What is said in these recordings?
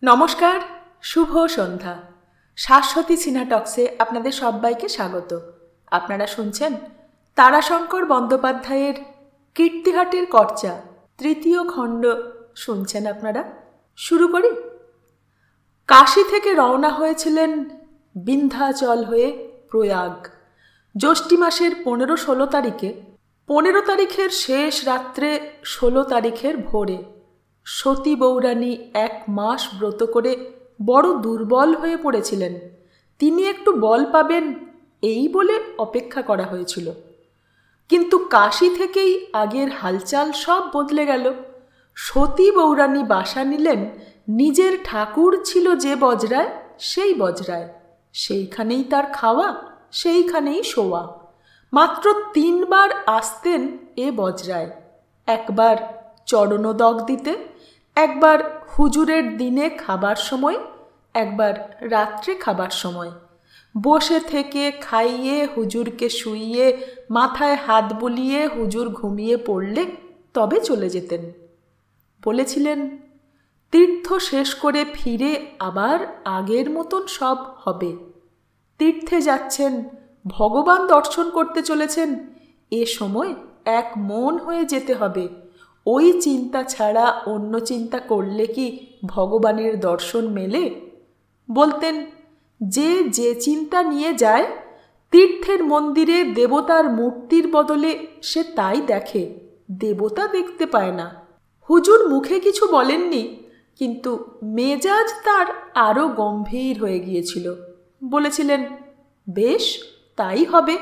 নমস্কার, শুভ সন্ধ্যা। শাশ্বতী সিনেটক্সে আপনাদের সবাইকে স্বাগত। আপনারা শুনছেন তারাশঙ্কর বন্দ্যোপাধ্যায়ের কীর্তিহাটের কর্চা তৃতীয় খণ্ড শুনছেন আপনারা। শুরু করি। কাশী থেকে রওনা হয়েছিলেন বিন্ধ্যাচল হয়ে প্রয়াগ জ্যৈষ্ঠী মাসের 15-16 তারিখে। 15 তারিখের শেষ রাত্রে 16 তারিখের ভোরে সতী বৌরানী 1 মাস ব্রত করে বড় দুর্বল হয়ে পড়েছিলেন। তিনি একটু বল পাবেন এই বলে অপেক্ষা করা হয়েছিল, কিন্তু কাশী থেকেই আগের হালচাল সব বদলে গেল। সতী বৌরানী বাসা নিলেন নিজের ঠাকুর ছিল যে বজরায়, সেই বজরায়। সেইখানেই তার খাওয়া, সেইখানেই শোয়া। মাত্র 3 বার আসতেন এ বজরায়। একবার চরণোদক দিতে, একবার হুজুরের দিনে খাবার সময়, একবার রাত্রে খাবার সময়। বসে থেকে খাইয়ে হুজুরকে শুইয়ে মাথায় হাত বুলিয়ে হুজুর ঘুমিয়ে পড়লে তবে চলে যেতেন। বলেছিলেন তীর্থ শেষ করে ফিরে আবার আগের মতন সব হবে। তীর্থে যাচ্ছেন, ভগবান দর্শন করতে চলেছেন, এ সময় এক মন হয়ে যেতে হবে। ওই চিন্তা ছাড়া অন্য চিন্তা করলে কি ভগবানের দর্শন মেলে? বলতেন যে যে চিন্তা নিয়ে যায় তীর্থের মন্দিরে দেবতার মূর্তির বদলে সে তাই দেখে, দেবতা দেখতে পায় না। হুজুর মুখে কিছু বলেননি, কিন্তু মেজাজ তার আরও গম্ভীর হয়ে গিয়েছিল। বলেছিলেন বেশ, তাই হবে।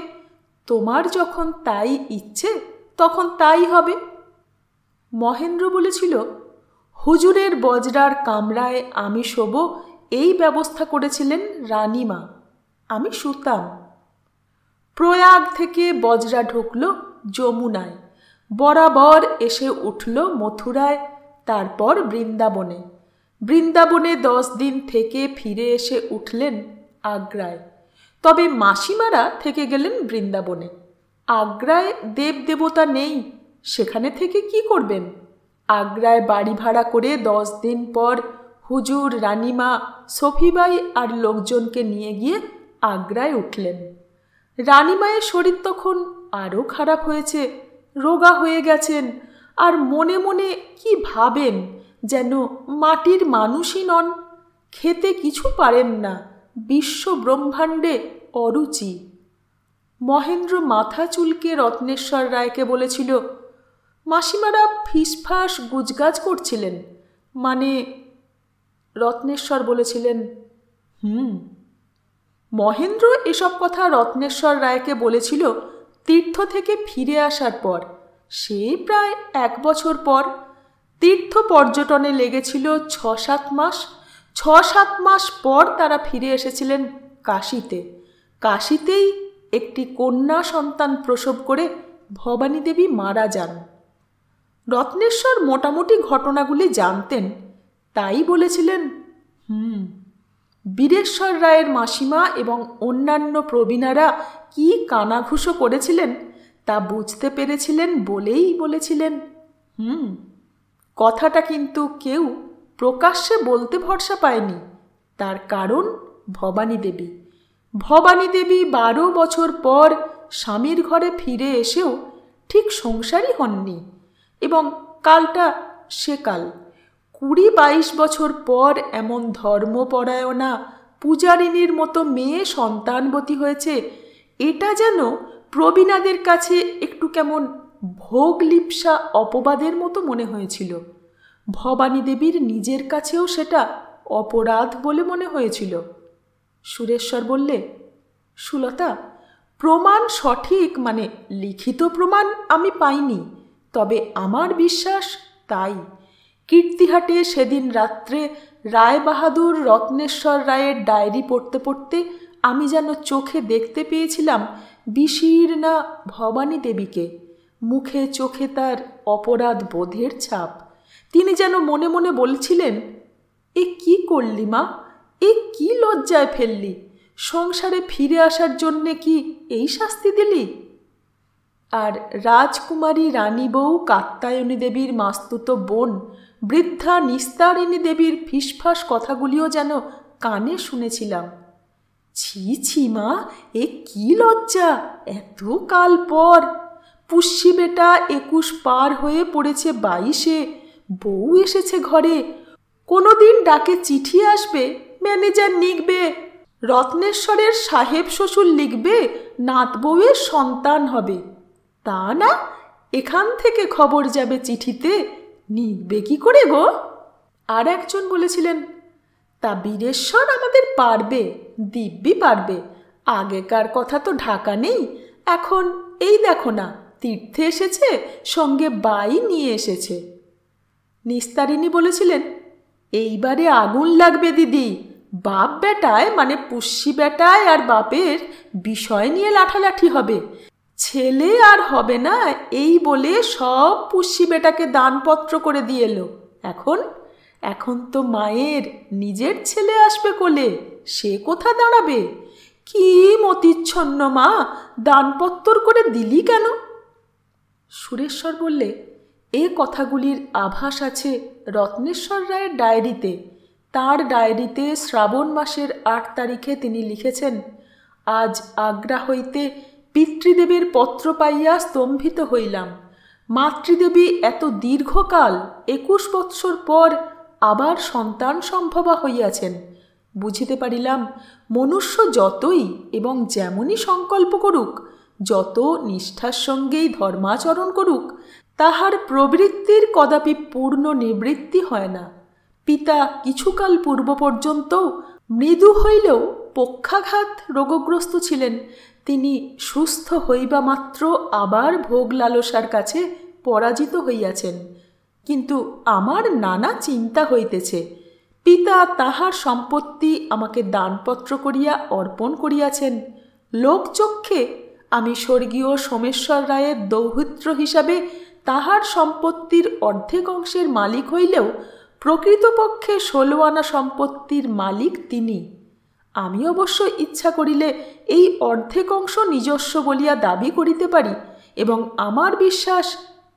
তোমার যখন তাই ইচ্ছে তখন তাই হবে। মহেন্দ্র বলেছিল হুজুরের বজরার কামরায় আমি শোব, এই ব্যবস্থা করেছিলেন রানীমা, আমি শুতাম। প্রয়াগ থেকে বজরা ঢুকল যমুনায়, বরাবর এসে উঠল মথুরায়, তারপর বৃন্দাবনে। বৃন্দাবনে 10 দিন থেকে ফিরে এসে উঠলেন আগ্রায়। তবে মাসিমারা থেকে গেলেন বৃন্দাবনে। আগ্রায় দেবদেবতা নেই, সেখানে থেকে কি করবেন? আগ্রায় বাড়ি ভাড়া করে 10 দিন পর হুজুর, রানীমা, সফিবাই আর লোকজনকে নিয়ে গিয়ে আগ্রায় উঠলেন। রানীমায়ের শরীর তখন আরও খারাপ হয়েছে, রোগা হয়ে গেছেন, আর মনে মনে কি ভাবেন যেন মাটির মানুষই নন। খেতে কিছু পারেন না, বিশ্ব ব্রহ্মাণ্ডে অরুচি। মহেন্দ্র মাথা চুলকে রত্নেশ্বর রায়কে বলেছিল মাসিমারা ফিসফাস গুজগাজ করছিলেন, মানে। রত্নেশ্বর বলেছিলেন মহেন্দ্র এসব কথা রত্নেশ্বর রায়কে বলেছিল তীর্থ থেকে ফিরে আসার পর, সে প্রায় 1 বছর পর। তীর্থ পর্যটনে লেগেছিল 6-7 মাস। 6-7 মাস পর তারা ফিরে এসেছিলেন কাশীতে। কাশীতেই একটি কন্যা সন্তান প্রসব করে ভবানী দেবী মারা যান। রত্নেশ্বর মোটামুটি ঘটনাগুলি জানতেন, তাই বলেছিলেন বীরেশ্বর রায়ের মাসিমা এবং অন্যান্য প্রবীণারা কি কানাঘুষো করেছিলেন তা বুঝতে পেরেছিলেন বলেই বলেছিলেন কথাটা কিন্তু কেউ প্রকাশ্যে বলতে ভরসা পায়নি। তার কারণ ভবানী দেবী। ভবানী দেবী 12 বছর পর স্বামীর ঘরে ফিরে এসেও ঠিক সংসারী হননি, এবং কালটা সে কাল। 20-22 বছর পর এমন ধর্মপরায়ণা পূজারিনীর মতো মেয়ে সন্তানবতী হয়েছে, এটা যেন প্রবীণাদের কাছে একটু কেমন ভোগ লিপ্সা অপবাদের মতো মনে হয়েছিল। ভবানী দেবীর নিজের কাছেও সেটা অপরাধ বলে মনে হয়েছিল। সুরেশ্বর বললে সুলতা, প্রমাণ সঠিক, মানে লিখিত প্রমাণ আমি পাইনি, তবে আমার বিশ্বাস তাই। কীর্তিহাটে সেদিন রাত্রে রায়বাহাদুর রত্নেশ্বর রায়ের ডায়েরি পড়তে পড়তে আমি যেন চোখে দেখতে পেয়েছিলাম বিশীর্ণা ভবানী দেবীকে। মুখে চোখে তার অপরাধ বোধের ছাপ। তিনি যেন মনে মনে বলছিলেন এ কি করলি মা, এ কি লজ্জায় ফেললি, সংসারে ফিরে আসার জন্যে কি এই শাস্তি দিলি? আর রাজকুমারী রানী বউ কাত্যায়নী দেবীর মাস্তুত বোন বৃদ্ধা নিস্তারিণী দেবীর ফিসফাস কথাগুলিও যেন কানে শুনেছিলাম। ছি ছি মা, এ কি লজ্জা! এত কাল পর পুষ্যি বেটা 21 পার হয়ে পড়েছে 22-এ, বউ এসেছে ঘরে। কোনোদিন ডাকে চিঠি আসবে, ম্যানেজার লিখবে, রত্নেশ্বরের সাহেব শ্বশুর লিখবে নাত বউয়ের সন্তান হবে। তা না, এখান থেকে খবর যাবে চিঠিতে, লিখবে কি করে গো? আর একজন বলেছিলেন, তা বীরেশ্বর আমাদের পারবে, দিব্যি পারবে। আগেকার কথা তো ঢাকা নেই, এখন এই দেখো না, তীর্থে এসেছে, সঙ্গে বাই নিয়ে এসেছে। নিস্তারিণী বলেছিলেন, এইবারে আগুন লাগবে দিদি, বাপ বেটায় মানে পুষ্যি বেটায় আর বাপের বিষয় নিয়ে লাঠালাঠি হবে। ছেলে আর হবে না এই বলে সব পুষ্যি বেটাকে দানপত্র করে দিয়ে এলো। এখন তো মায়ের নিজের ছেলে আসবে কোলে, সে কোথা দাঁড়াবে? কি মতিচ্ছন্ন মা, দানপত্তর করে দিলি কেন? সুরেশ্বর বললে, এ কথাগুলির আভাস আছে রত্নেশ্বর রায়ের ডায়েরিতে। তার ডায়েরিতে শ্রাবণ মাসের 8 তারিখে তিনি লিখেছেন, আজ আগ্রা হইতে পিতৃদেবীর পত্র পাইয়া স্তম্ভিত হইলাম। মাতৃদেবী এত দীর্ঘকাল 21 বৎসর পর আবার সন্তান সম্ভবা হইয়াছেন। বুঝিতে পারিলাম, মনুষ্য যতই এবং যেমনই সংকল্প করুক, যত নিষ্ঠার সঙ্গেই ধর্মাচরণ করুক, তাহার প্রবৃত্তির কদাপি পূর্ণ নিবৃত্তি হয় না। পিতা কিছুকাল পূর্ব পর্যন্ত মৃদু হইলেও পক্ষাঘাত রোগগ্রস্ত ছিলেন। তিনি সুস্থ হইবা মাত্র আবার ভোগ লালসার কাছে পরাজিত হইয়াছেন। কিন্তু আমার নানা চিন্তা হইতেছে। পিতা তাহার সম্পত্তি আমাকে দানপত্র করিয়া অর্পণ করিয়াছেন। লোকচক্ষে আমি স্বর্গীয় সোমেশ্বর রায়ের দৌহিত্র হিসাবে তাহার সম্পত্তির অর্ধেক অংশের মালিক হইলেও প্রকৃতপক্ষে 16 আনা সম্পত্তির মালিক তিনি। আমি অবশ্য ইচ্ছা করিলে এই অর্ধেক অংশ নিজস্ব বলিয়া দাবি করিতে পারি, এবং আমার বিশ্বাস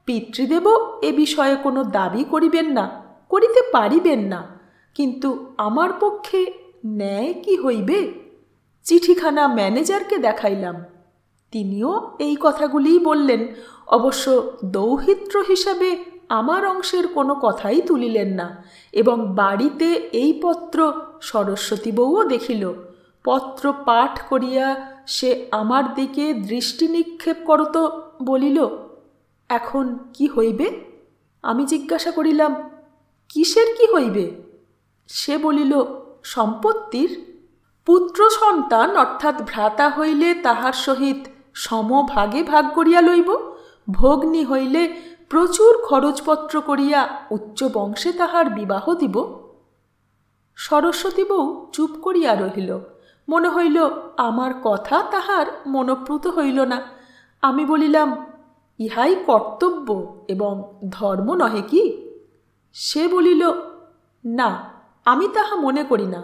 পিতৃদেব এ বিষয়ে কোনো দাবি করিবেন না, করিতে পারিবেন না। কিন্তু আমার পক্ষে ন্যায় কি হইবে? চিঠিখানা ম্যানেজারকে দেখাইলাম। তিনিও এই কথাগুলিই বললেন। অবশ্য দৌহিত্র হিসাবে আমার অংশের কোনো কথাই তুলিলেন না, এবং বাড়িতে এই পত্র সরস্বতী বউও দেখিল। পত্র পাঠ করিয়া সে আমার দিকে দৃষ্টি নিক্ষেপ করত, বলিল, এখন কি হইবে? আমি জিজ্ঞাসা করিলাম, কিসের কি হইবে? সে বলিল, সম্পত্তির। পুত্র সন্তান অর্থাৎ ভ্রাতা হইলে তাহার সহিত সমভাগে ভাগ করিয়া লইব, ভগ্নী হইলে প্রচুর খরচপত্র করিয়া উচ্চ বংশে তাহার বিবাহ দিব। সরস্বতী বউ চুপ করিয়া রহিল। মনে হইল আমার কথা তাহার মনোপ্রুত হইল না। আমি বলিলাম, ইহাই কর্তব্য এবং ধর্ম নহে কি? সে বলিল, না, আমি তাহা মনে করি না।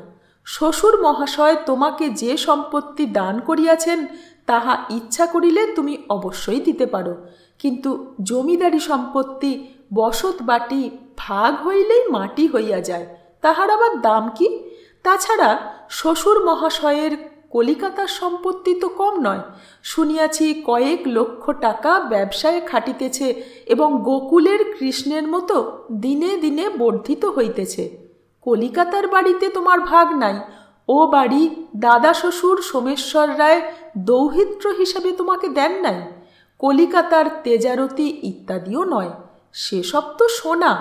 শ্বশুর মহাশয় তোমাকে যে সম্পত্তি দান করিয়াছেন তাহা ইচ্ছা করিলে তুমি অবশ্যই দিতে পারো, কিন্তু জমিদারি সম্পত্তি বসত বাটি ভাগ হইলেই মাটি হইয়া যায়, তাহার আবার দাম কি? তাছাড়া শ্বশুর মহাশয়ের কলিকাতার সম্পত্তি তো কম নয়। শুনিয়াছি কয়েক লক্ষ টাকা ব্যবসায় খাটিতেছে এবং গোকুলের কৃষ্ণের মতো দিনে দিনে বর্ধিত হইতেছে। কলিকাতার বাড়িতে তোমার ভাগ নাই। ও বাড়ি দাদা শ্বশুর সোমেশ্বর রায় দৌহিত্র হিসাবে তোমাকে দেন নাই। কলিকাতার তেজারতি ইত্যাদিও নয়, সেসব তো সোনা।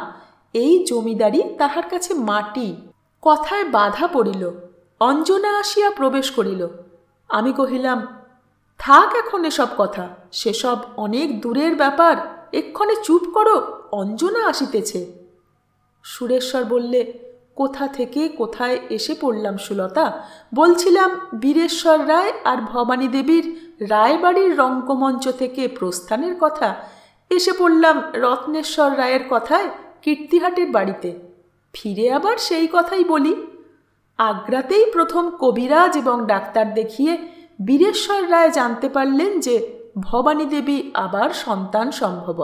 এই জমিদারি তাহার কাছে মাটি। কথায় বাধা পড়িল। অঞ্জনা আসিয়া প্রবেশ করিল। আমি কহিলাম, থাক এখন এসব কথা, সেসব অনেক দূরের ব্যাপার, এক্ষণে চুপ করো, অঞ্জনা আসিতেছে। সুরেশ্বর বললে, কোথা থেকে কোথায় এসে পড়লাম সুলতা? বলছিলাম বীরেশ্বর রায় আর ভবানী দেবীর রায়বাড়ির রঙ্গমঞ্চ থেকে প্রস্থানের কথা। এসে পড়লাম রত্নেশ্বর রায়ের কথায় কীর্তিহাটের বাড়িতে। ফিরে আবার সেই কথাই বলি। আগ্রাতেই প্রথম কবিরাজ এবং ডাক্তার দেখিয়ে বীরেশ্বর রায় জানতে পারলেন যে ভবানী দেবী আবার সন্তান সম্ভব।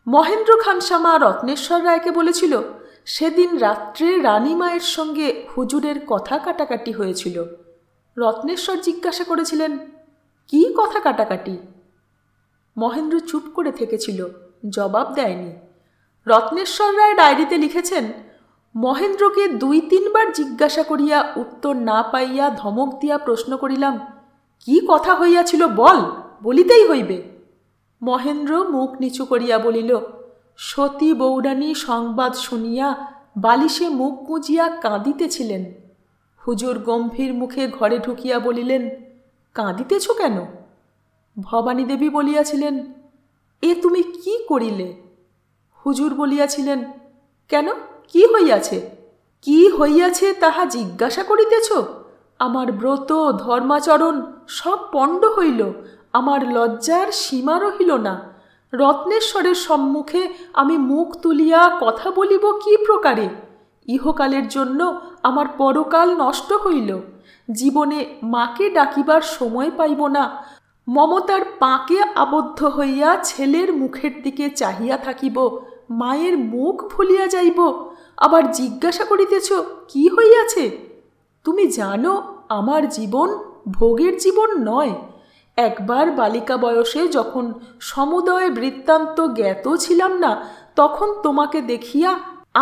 মহেন্দ্র খানসামা রত্নেশ্বর রায়কে বলেছিল সেদিন রাত্রে রানীমায়ের সঙ্গে হুজুরের কথা কাটাকাটি হয়েছিল। রত্নেশ্বর জিজ্ঞাসা করেছিলেন, কি কথা কাটাকাটি? মহেন্দ্র চুপ করে থেকেছিল, জবাব দেয়নি। রত্নেশ্বর রায় ডায়েরিতে লিখেছেন, মহেন্দ্রকে 2-3 বার জিজ্ঞাসা করিয়া উত্তর না পাইয়া ধমক দিয়া প্রশ্ন করিলাম, কি কথা হইয়াছিল বল, বলিতেই হইবে। মহেন্দ্র মুখ নিচু করিয়া বলিল, সতী বৌরানী সংবাদ শুনিয়া বালিশে মুখ গুঁজিয়া কাঁদিতেছিলেন। হুজুর গম্ভীর মুখে ঘরে ঢুকিয়া বলিলেন, কাঁদিতেছ কেন? ভবানী দেবী বলিয়াছিলেন, এ তুমি কি করিলে? হুজুর বলিয়াছিলেন, কেন, কি হইয়াছে? কি হইয়াছে তাহা জিজ্ঞাসা করিতেছ? আমার ব্রত ধর্মাচরণ সব পণ্ড হইল, আমার লজ্জার সীমা রহিল না। রত্নেশ্বরের সম্মুখে আমি মুখ তুলিয়া কথা বলিব কি প্রকারে? ইহকালের জন্য আমার পরকাল নষ্ট হইল। জীবনে মাকে ডাকিবার সময় পাইব না। মমতার পাকে আবদ্ধ হইয়া ছেলের মুখের দিকে চাহিয়া থাকিব, মায়ের মুখ ভুলিয়া যাইব, আবার জিজ্ঞাসা করিতেছ কি হইয়াছে? তুমি জানো আমার জীবন ভোগের জীবন নয়। একবার বালিকা বয়সে যখন সমুদয় বৃত্তান্ত জ্ঞাত ছিলাম না, তখন তোমাকে দেখিয়া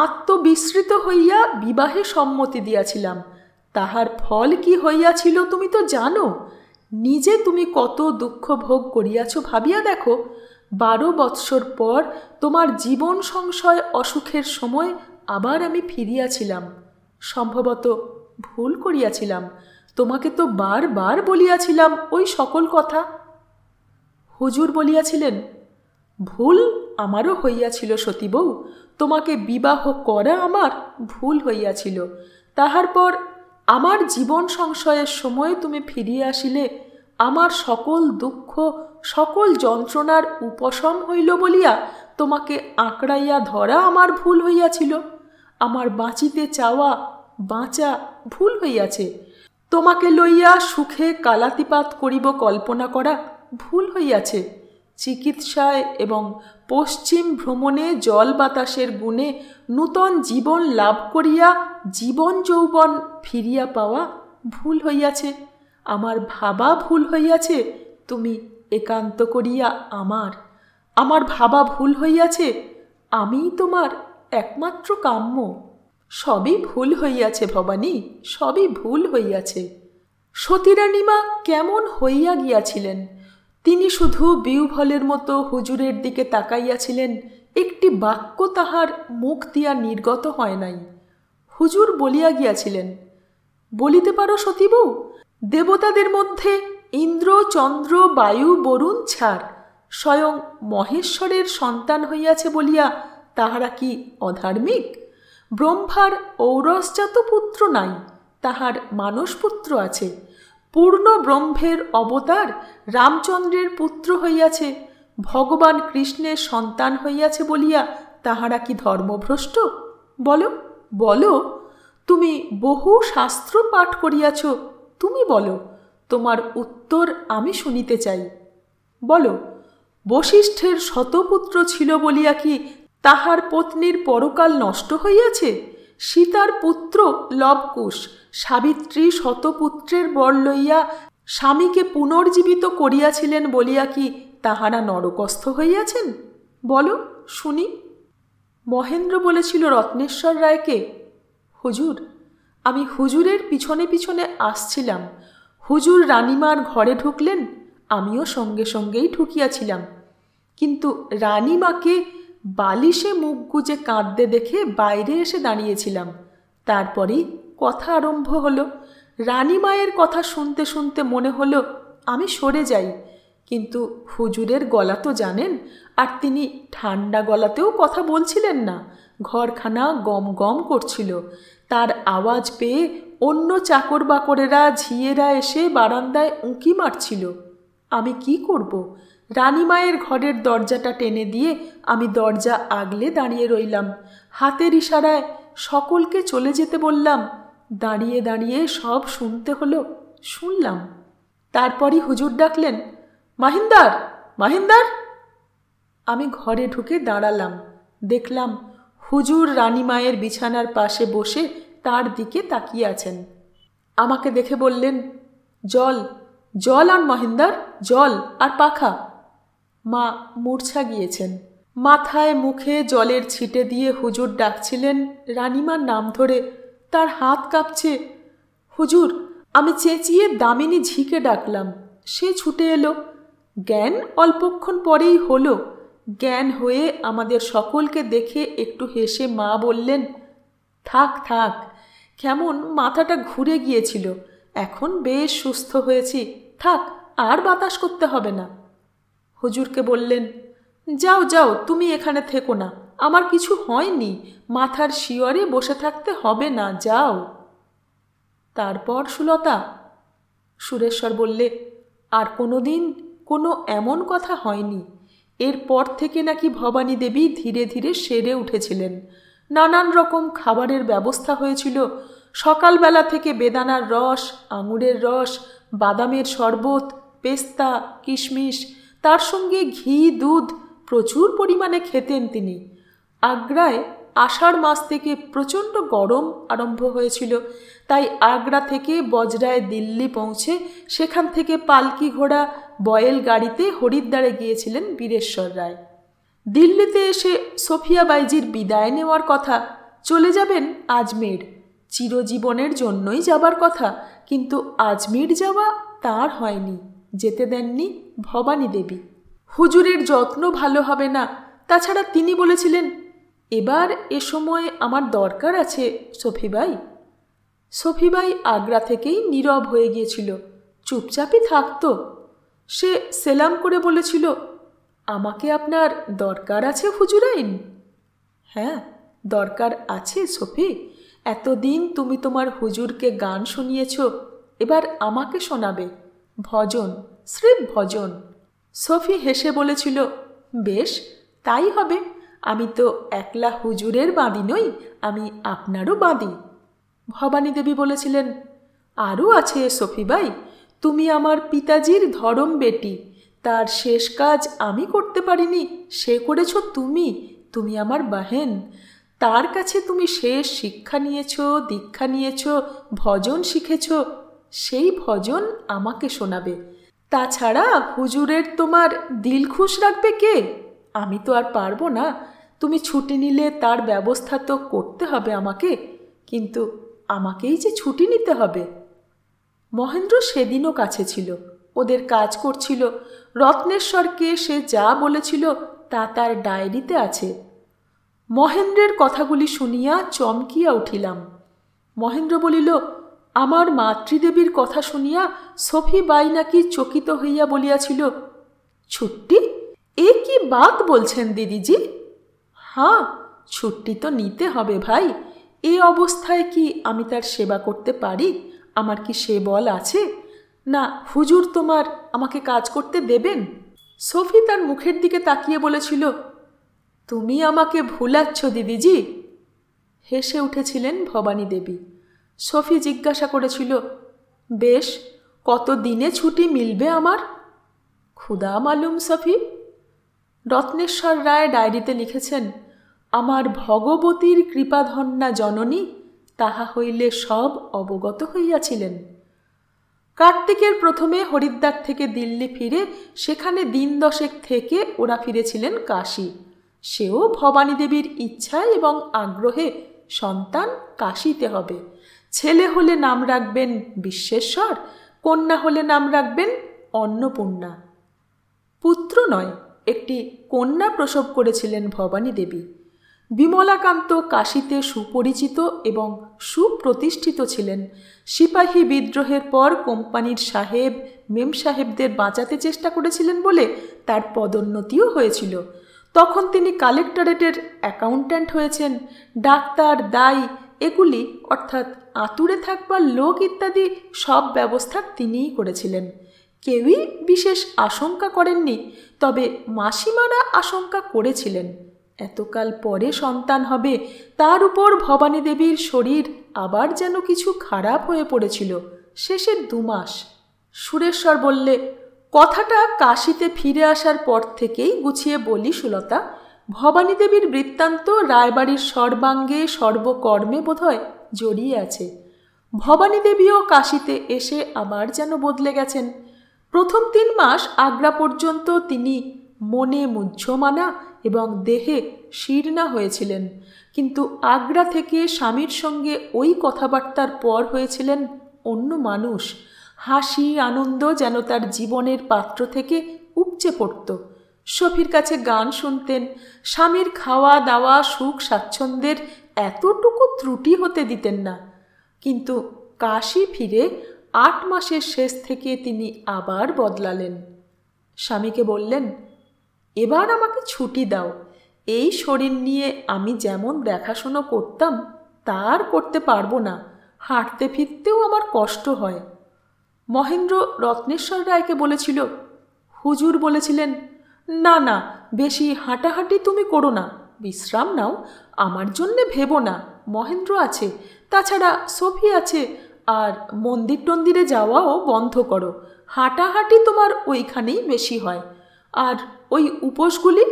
আত্মবিস্মৃত হইয়া বিবাহে সম্মতি দিয়াছিলাম। তাহার ফল কি হইয়াছিল তুমি তো জানো। নিজে তুমি কত দুঃখ ভোগ করিয়াছ ভাবিয়া দেখো। 12 বৎসর পর তোমার জীবন সংশয় অসুখের সময় আবার আমি ফিরিয়াছিলাম। সম্ভবত ভুল করিয়াছিলাম, তোমাকে তো বারবার বলিয়াছিলাম ওই সকল কথা। হুজুর বলিয়াছিলেন, ভুল আমারও হইয়াছিল সতীবউ, তোমাকে বিবাহ করা আমার ভুল হইয়াছিল। তাহার পর আমার জীবন সংশয়ের সময় তুমি ফিরিয়া আসিলে, আমার সকল দুঃখ সকল যন্ত্রণার উপশম হইল বলিয়া তোমাকে আঁকড়াইয়া ধরা আমার ভুল হইয়াছিল। আমার বাঁচিতে চাওয়া বাঁচা ভুল হইয়াছে। তোমাকে লইয়া সুখে কালাতিপাত করিব কল্পনা করা ভুল হইয়াছে। চিকিৎসায় এবং পশ্চিম ভ্রমণে জল বাতাসের গুণে নূতন জীবন লাভ করিয়া জীবন যৌবন ফিরিয়া পাওয়া ভুল হইয়াছে। আমার ভাবা ভুল হইয়াছে, তুমি একান্ত করিয়া আমার ভাবা ভুল হইয়াছে, আমিই তোমার একমাত্র কাম্য। সবই ভুল হইয়াছে ভবানী, সবই ভুল হইয়াছে। সতীরানীমা কেমন হইয়া গিয়াছিলেন! তিনি শুধু বিউভলের মতো হুজুরের দিকে তাকাইয়াছিলেন, একটি বাক্য তাহার মুখ দিয়া নির্গত হয় নাই। হুজুর বলিয়া গিয়াছিলেন, বলিতে পারো সতীবউ, দেবতাদের মধ্যে ইন্দ্র চন্দ্র বায়ু বরুণ ছাড় স্বয়ং মহেশ্বরের সন্তান হইয়াছে বলিয়া তাহারা কি অধার্মিক? ব্রহ্মার ঔরসজাত পুত্র নাই, তাহার মানসপুত্র আছে। পূর্ণ ব্রহ্মের অবতার রামচন্দ্রের পুত্র হইয়াছে, ভগবান কৃষ্ণের সন্তান হইয়াছে বলিয়া তাহারা কি ধর্মভ্রষ্ট? বলো বলো, তুমি বহু শাস্ত্র পাঠ করিয়াছ, তুমি বলো, তোমার উত্তর আমি শুনিতে চাই। বলো, বশিষ্ঠের শতপুত্র ছিল বলিয়া কি তাহার পত্নীর পরকাল নষ্ট হইয়াছে? সীতার পুত্র লবকুশ সাবিত্রী শতপুত্রের বর লইয়া স্বামীকে পুনর্জীবিত করিয়াছিলেন বলিয়া কি তাহারা নরকস্থ হইয়াছেন? বলো শুনি। মহেন্দ্র বলেছিল রত্নেশ্বর রায়কে, হুজুর, আমি হুজুরের পিছনে পিছনে আসছিলাম। হুজুর রানীমার ঘরে ঢুকলেন, আমিও সঙ্গে সঙ্গেই ঢুকিয়াছিলাম। কিন্তু রানীমাকে বালিশে মুখ গুজে কাঁদতে দেখে বাইরে এসে দাঁড়িয়েছিলাম। তারপরেই কথা আরম্ভ হলো। রানীমায়ের কথা শুনতে শুনতে মনে হলো আমি সরে যাই, কিন্তু হুজুরের গলা তো জানেন, আর তিনি ঠান্ডা গলাতেও কথা বলছিলেন না, ঘরখানা গম গম করছিল। তার আওয়াজ পেয়ে অন্য চাকর বাকরেরা ঝিয়েরা এসে বারান্দায় উঁকি মারছিল। আমি কি করব? রানীমায়ের ঘরের দরজাটা টেনে দিয়ে আমি দরজা আগলে দাঁড়িয়ে রইলাম। হাতের ইশারায় সকলকে চলে যেতে বললাম। দাঁড়িয়ে দাঁড়িয়ে সব শুনতে হলো, শুনলাম। তারপরই হুজুর ডাকলেন, মাহিন্দার, মাহিন্দার। আমি ঘরে ঢুকে দাঁড়ালাম। দেখলাম হুজুর রানীমায়ের বিছানার পাশে বসে তার দিকে তাকিয়ে আছেন। আমাকে দেখে বললেন, জল, জল আন মহেন্দার, জল আর পাখা। মা মূর্ছা গিয়েছেন। মাথায় মুখে জলের ছিটে দিয়ে হুজুর ডাকছিলেন রানীমার নাম ধরে। তার হাত কাঁপছে। হুজুর, আমি চেঁচিয়ে দামিনী ঝিকে ডাকলাম। সে ছুটে এলো। জ্ঞান অল্পক্ষণ পরেই হলো। জ্ঞান হয়ে আমাদের সকলকে দেখে একটু হেসে মা বললেন, থাক থাক, কেমন মাথাটা ঘুরে গিয়েছিল, এখন বেশ সুস্থ হয়েছি, থাক, আর বাতাস করতে হবে না। হুজুরকে বললেন, যাও যাও, তুমি এখানে থেকো না, আমার কিছু হয়নি, মাথার শিয়রে বসে থাকতে হবে না, যাও। তারপর সুলতা? সুরেশ্বর বললে, আর কোনো দিন কোনো এমন কথা হয়নি। এরপর থেকে নাকি ভবানী দেবী ধীরে ধীরে সেরে উঠেছিলেন। নানান রকম খাবারের ব্যবস্থা হয়েছিল। সকালবেলা থেকে বেদানার রস, আঙুরের রস, বাদামের শরবত, পেস্তা, কিশমিশ, তার সঙ্গে ঘি, দুধ প্রচুর পরিমাণে খেতেন তিনি। আগ্রায় আষাঢ় মাস থেকে প্রচণ্ড গরম আরম্ভ হয়েছিল, তাই আগ্রা থেকে বজরায় দিল্লি পৌঁছে সেখান থেকে পালকি ঘোড়া বয়েল গাড়িতে হরিদ্বারে গিয়েছিলেন বীরেশ্বর রায়। দিল্লিতে এসে সোফিয়া বাইজির বিদায় নেওয়ার কথা, চলে যাবেন আজমের, চিরজীবনের জন্যই যাবার কথা, কিন্তু আজমির যাওয়া তার হয়নি, যেতে দেননি ভবানী দেবী। হুজুরের যত্ন ভালো হবে না, তাছাড়া তিনি বলেছিলেন, এবার এ সময় আমার দরকার আছে সফিবাই। সফিবাই আগ্রা থেকেই নীরব হয়ে গিয়েছিল, চুপচাপই থাকতো। সে সেলাম করে বলেছিল, আমাকে আপনার দরকার আছে হুজুরাইন? হ্যাঁ, দরকার আছে সফি। এতদিন তুমি তোমার হুজুরকে গান শুনিয়েছ, এবার আমাকে শোনাবে, ভজন, স্রেফ ভজন। সফি হেসে বলেছিল, বেশ, তাই হবে। আমি তো একলা হুজুরের বাঁধি নই, আমি আপনারও বাঁধি। ভবানী দেবী বলেছিলেন, আরও আছে সফিবাই, তুমি আমার পিতাজির ধরম বেটি, তার শেষ কাজ আমি করতে পারিনি, সে করেছ তুমি, তুমি আমার বাহেন। তার কাছে তুমি শেষ শিক্ষা নিয়েছ, দীক্ষা নিয়েছ, ভজন শিখেছ, সেই ভজন আমাকে শোনাবে। তাছাড়া হুজুরের তোমার দিল খুশ রাখবে কে? আমি তো আর পারবো না। তুমি ছুটি নিলে তার ব্যবস্থা তো করতে হবে আমাকে, কিন্তু আমাকেই যে ছুটি নিতে হবে। মহেন্দ্র সেদিনও কাছে ছিল, ওদের কাজ করছিল। রত্নেশ্বরকে সে যা বলেছিল তা তার ডায়েরিতে আছে। মহেন্দ্রের কথাগুলি শুনিয়া চমকিয়া উঠিলাম। মহেন্দ্র বলিল, আমার মাতৃদেবীর কথা শুনিয়া সফি বাই নাকি চকিত হইয়া বলিয়াছিল, ছুট্টি, এ কি বাত বলছেন দিদিজি? হ্যাঁ, ছুট্টি তো নিতে হবে ভাই। এ অবস্থায় কি আমি তার সেবা করতে পারি? আমার কি সে বল আছে? না হুজুর তোমার আমাকে কাজ করতে দেবেন? সফি তার মুখের দিকে তাকিয়ে বলেছিল, তুমি আমাকে ভুলাচ্ছ দিদিজি। হেসে উঠেছিলেন ভবানী দেবী। সফি জিজ্ঞাসা করেছিল, বেশ, কত দিনে ছুটি মিলবে আমার? খুদা মালুম সফি। রত্নেশ্বর রায় ডায়েরিতে লিখেছেন, আমার ভগবতীর কৃপাধন্যা জননী তাহা হইলে সব অবগত হইয়াছিলেন। কার্তিকের প্রথমে হরিদ্বার থেকে দিল্লি ফিরে সেখানে দিন 10 থেকে ওরা ফিরেছিলেন কাশী। সেও ভবানী দেবীর ইচ্ছায় এবং আগ্রহে, সন্তান কাশীতে হবে। ছেলে হলে নাম রাখবেন বিশ্বেশ্বর, কন্যা হলে নাম রাখবেন অন্নপূর্ণা। পুত্র নয়, একটি কন্যা প্রসব করেছিলেন ভবানী দেবী। বিমলাকান্ত কাশীতে সুপরিচিত এবং সুপ্রতিষ্ঠিত ছিলেন। সিপাহী বিদ্রোহের পর কোম্পানির সাহেব, মেম সাহেবদের বাঁচাতে চেষ্টা করেছিলেন বলে তার পদোন্নতিও হয়েছিল। তখন তিনি কালেক্টরেটের অ্যাকাউন্ট্যান্ট হয়েছেন। ডাক্তার, দাই, এগুলি অর্থাৎ আতুরে থাকবার লোক ইত্যাদি সব ব্যবস্থা তিনিই করেছিলেন। কেউই বিশেষ আশঙ্কা করেননি, তবে মাসিমারা আশঙ্কা করেছিলেন। এতকাল পরে সন্তান হবে, তার উপর ভবানী দেবীর শরীর আবার যেন কিছু খারাপ হয়ে পড়েছিল শেষের 2 মাস। সুরেশ্বর বললে, কথাটা কাশিতে ফিরে আসার পর থেকেই গুছিয়ে বলি সুলতা, ভবানী দেবীর বৃত্তান্ত রায়বাড়ির সর্বাঙ্গে সর্বকর্মে বোধহয় জড়িয়ে আছে। ভবানী দেবীও কাশিতে এসে আবার যেন বদলে গেছেন। প্রথম 3 মাস আগ্রা পর্যন্ত তিনি মনে মুহ্যমানা এবং দেহে শীর্ণা হয়েছিলেন, কিন্তু আগ্রা থেকে স্বামীর সঙ্গে ওই কথাবার্তার পর হয়েছিলেন অন্য মানুষ। হাসি আনন্দ যেন তার জীবনের পাত্র থেকে উপচে পড়ত। সফির কাছে গান শুনতেন, স্বামীর খাওয়া দাওয়া সুখ স্বাচ্ছন্দ্যের এতটুকু ত্রুটি হতে দিতেন না। কিন্তু কাশি ফিরে 8 মাসের শেষ থেকে তিনি আবার বদলালেন। স্বামীকে বললেন, এবার আমাকে ছুটি দাও, এই শরীর নিয়ে আমি যেমন দেখাশুনো করতাম তার করতে পারবো না, হাঁটতে ফিরতেও আমার কষ্ট হয়। মহেন্দ্র রত্নেশ্বর রায়কে বলেছিল, হুজুর বলেছিলেন, না না, বেশি হাঁটাহাঁটি তুমি করো না, বিশ্রাম নাও, আমার জন্যে ভেবো না, মহেন্দ্র আছে, তাছাড়া সফি আছে, আর মন্দির টন্দিরে যাওয়াও বন্ধ করো, হাঁটাহাঁটি তোমার ওইখানেই বেশি হয়। আর ওই উপোসগুলি,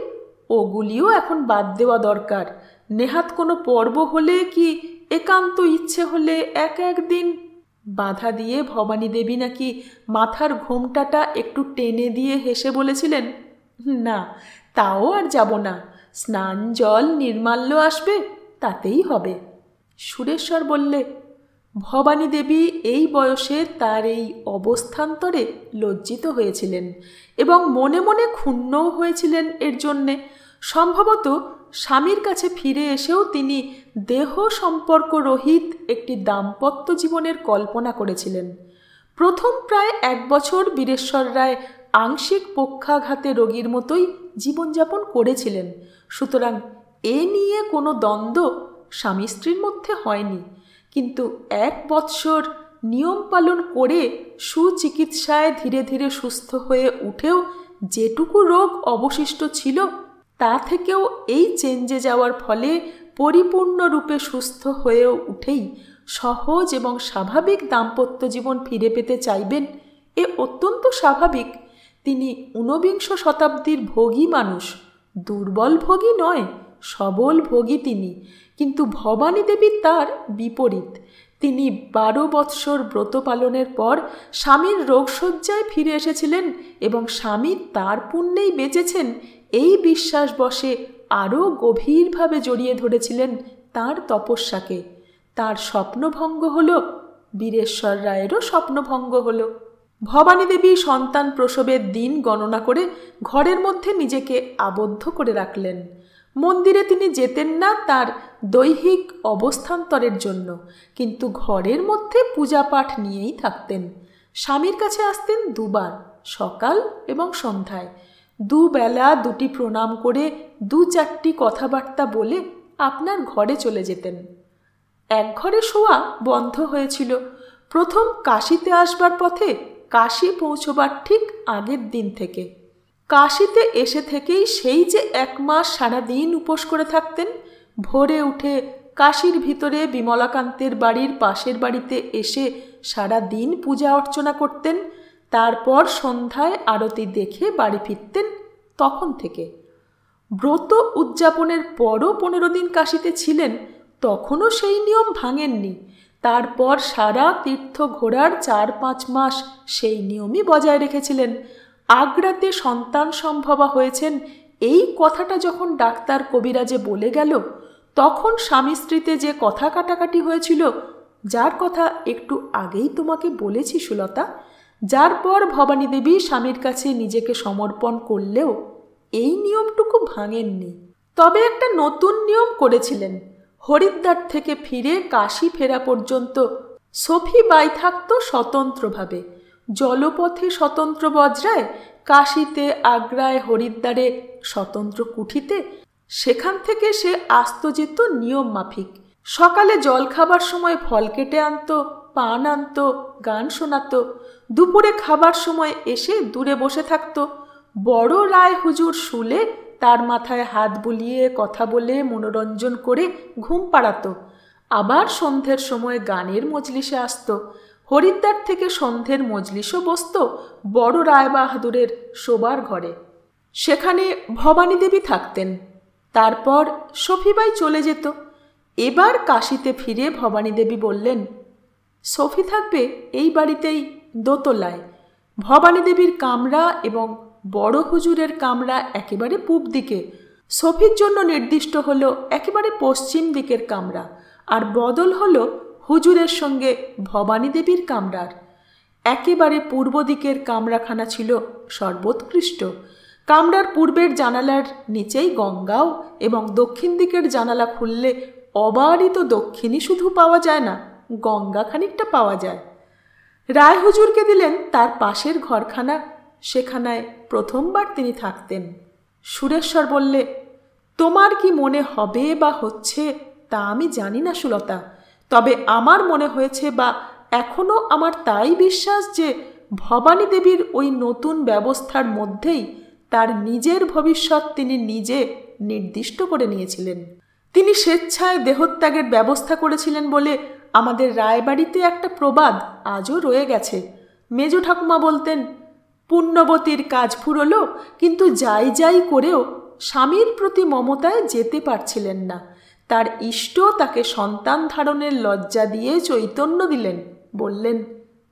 ওগুলিও এখন বাদ দেওয়া দরকার। নেহাত কোনো পর্ব হলে কি একান্ত ইচ্ছে হলে একদিন। বাধা দিয়ে ভবানী দেবী নাকি মাথার ঘোমটাটা একটু টেনে দিয়ে হেসে বলেছিলেন, না তাও আর যাব না, স্নান জল নির্মাল্য আসবে, তাতেই হবে। সুরেশ্বর বললে, ভবানী দেবী এই বয়সে তার এই অবস্থান্তরে লজ্জিত হয়েছিলেন এবং মনে মনে ক্ষুণ্ণও হয়েছিলেন এর জন্যে। সম্ভবত স্বামীর কাছে ফিরে এসেও তিনি দেহ সম্পর্ক রহিত একটি দাম্পত্য জীবনের কল্পনা করেছিলেন। প্রথম প্রায় 1 বছর বীরেশ্বর রায় আংশিক পক্ষাঘাতে রোগীর মতোই জীবনযাপন করেছিলেন, সুতরাং এ নিয়ে কোনো দ্বন্দ্ব স্বামী স্ত্রীর মধ্যে হয়নি। কিন্তু 1 বৎসর নিয়ম পালন করে সুচিকিৎসায় ধীরে ধীরে সুস্থ হয়ে উঠেও যেটুকু রোগ অবশিষ্ট ছিল তা থেকেও এই চেঞ্জে যাওয়ার ফলে পরিপূর্ণরূপে সুস্থ হয়েও উঠেই সহজ এবং স্বাভাবিক দাম্পত্য জীবন ফিরে পেতে চাইবেন, এ অত্যন্ত স্বাভাবিক। তিনি 49 শতাব্দীর ভোগী মানুষ, দুর্বল ভোগী নয়, সবল ভোগী তিনি। কিন্তু ভবানী দেবী তার বিপরীত। তিনি 12 বৎসর ব্রত পালনের পর স্বামীর রোগশয্যায় ফিরে এসেছিলেন এবং স্বামী তার পুণ্যেই বেঁচেছেন এই বিশ্বাস বশে আরও গভীরভাবে জড়িয়ে ধরেছিলেন তার তপস্যাকে। তার স্বপ্নভঙ্গ হল, বীরেশ্বর রায়েরও স্বপ্নভঙ্গ হল। ভবানী দেবী সন্তান প্রসবের দিন গণনা করে ঘরের মধ্যে নিজেকে আবদ্ধ করে রাখলেন। মন্দিরে তিনি যেতেন না তার দৈহিক অবস্থান্তরের জন্য, কিন্তু ঘরের মধ্যে পূজা পাঠ নিয়েই থাকতেন। স্বামীর কাছে আসতেন 2 বার, সকাল এবং সন্ধ্যায়। 2 বেলা 2টি প্রণাম করে 2-4টি কথাবার্তা বলে আপনার ঘরে চলে যেতেন। এক ঘরে শোয়া বন্ধ হয়েছিল। প্রথম কাশিতে আসবার পথে কাশি পৌঁছবার ঠিক আগের দিন থেকে। কাশিতে এসে থেকেই সেই যে 1 মাস সারাদিন উপোস করে থাকতেন, ভোরে উঠে কাশির ভিতরে বিমলাকান্তের বাড়ির পাশের বাড়িতে এসে সারা দিন পূজা অর্চনা করতেন, তারপর সন্ধ্যায় আরতি দেখে বাড়ি ফিরতেন, তখন থেকে। ব্রত উদযাপনের পরও 15 দিন কাশিতে ছিলেন, তখনও সেই নিয়ম ভাঙেননি। তারপর সারা তীর্থ ঘোরার 4-5 মাস সেই নিয়মই বজায় রেখেছিলেন। আগ্রাতে সন্তান সম্ভবা হয়েছেন এই কথাটা যখন ডাক্তার কবিরাজে বলে গেল, তখন স্বামী স্ত্রীতে যে কথা কাটাকাটি হয়েছিল, যার কথা একটু আগেই তোমাকে বলেছি সুলতা, যার পর ভবানী দেবী স্বামীর কাছে নিজেকে সমর্পণ করলেও এই নিয়মটুকু ভাঙেননি। তবে একটা নতুন নিয়ম করেছিলেন। হরিদ্বার থেকে ফিরে কাশি ফেরা পর্যন্ত সফি বাই থাকত স্বতন্ত্রভাবে, জলপথে স্বতন্ত্র বজরায়, কাশিতে আগ্রায় হরিদ্বারে স্বতন্ত্র কুঠিতে। সেখান থেকে সে আসত যেত নিয়ম মাফিক। সকালে জল খাবার সময় ফল কেটে আনত, পান আনত, গান শোনাত। দুপুরে খাবার সময় এসে দূরে বসে থাকত। বড় রায় হুজুর শুলে তার মাথায় হাত বুলিয়ে কথা বলে মনোরঞ্জন করে ঘুম পাড়াত। আবার সন্ধ্যের সময় গানের মজলিসে আসত। হরিদ্বার থেকে সন্ধ্যের মজলিসও বসত বড় রায়বাহাদুরের শোবার ঘরে। সেখানে ভবানী দেবী থাকতেন। তারপর সফিবাই চলে যেত। এবার কাশিতে ফিরে ভবানী দেবী বললেন, সফি থাকবে এই বাড়িতেই দোতলায়। ভবানী দেবীর কামরা এবং বড় হুজুরের কামরা একেবারে পূব দিকে। সফির জন্য নির্দিষ্ট হলো একেবারে পশ্চিম দিকের কামরা, আর বদল হলো হুজুরের সঙ্গে ভবানী দেবীর কামরার। একেবারে পূর্ব দিকের কামরাখানা ছিল সর্বোৎকৃষ্ট। কামরার পূর্বের জানালার নিচেই গঙ্গাও, এবং দক্ষিণ দিকের জানালা খুললে অবারিত দক্ষিণই শুধু পাওয়া যায় না, গঙ্গা খানিকটা পাওয়া যায়। রায় হুজুরকে দিলেন তার পাশের ঘরখানা, সেখানায় প্রথমবার তিনি থাকতেন। সুরেশ্বর বললে, তোমার কি মনে হবে বা হচ্ছে তা আমি জানি না সুলতা, তবে আমার মনে হয়েছে বা এখনও আমার তাই বিশ্বাস যে ভবানী দেবীর ওই নতুন ব্যবস্থার মধ্যেই তার নিজের ভবিষ্যৎ তিনি নিজে নির্দিষ্ট করে নিয়েছিলেন। তিনি স্বেচ্ছায় দেহত্যাগের ব্যবস্থা করেছিলেন বলে আমাদের রায়বাড়িতে একটা প্রবাদ আজও রয়ে গেছে। মেজ ঠাকুমা বলতেন, পুণ্যবতীর কাজ ফুরলো, কিন্তু যাই যাই করেও স্বামীর প্রতি মমতায় যেতে পারছিলেন না। তার ইষ্ট তাকে সন্তান ধারণের লজ্জা দিয়ে চৈতন্য দিলেন, বললেন,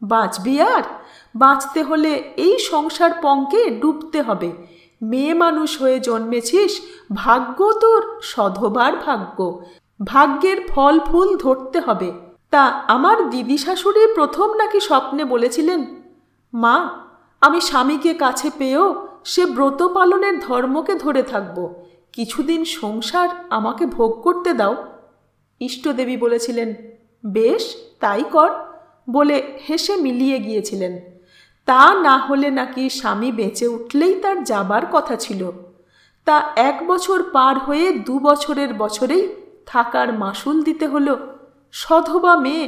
বাঁচবি আর? বাঁচতে হলে এই সংসার পঙ্কে ডুবতে হবে। মেয়ে মানুষ হয়ে জন্মেছিস, ভাগ্য তোর সধবার ভাগ্য, ভাগ্যের ফল ফুল ধরতে হবে। তা আমার দিদি শাশুড়ি প্রথম নাকি স্বপ্নে বলেছিলেন, মা, আমি স্বামীকে কাছে পেয়েও সে ব্রত পালনের ধর্মকে ধরে থাকব, কিছুদিন সংসার আমাকে ভোগ করতে দাও। ইষ্টদেবী বলেছিলেন, বেশ তাই কর, বলে হেসে মিলিয়ে গিয়েছিলেন। তা না হলে নাকি স্বামী বেঁচে উঠলেই তার যাবার কথা ছিল। তা 1 বছর পার হয়ে 2 বছরের বছরেই থাকার মাসুল দিতে হলো, সধবা মেয়ে,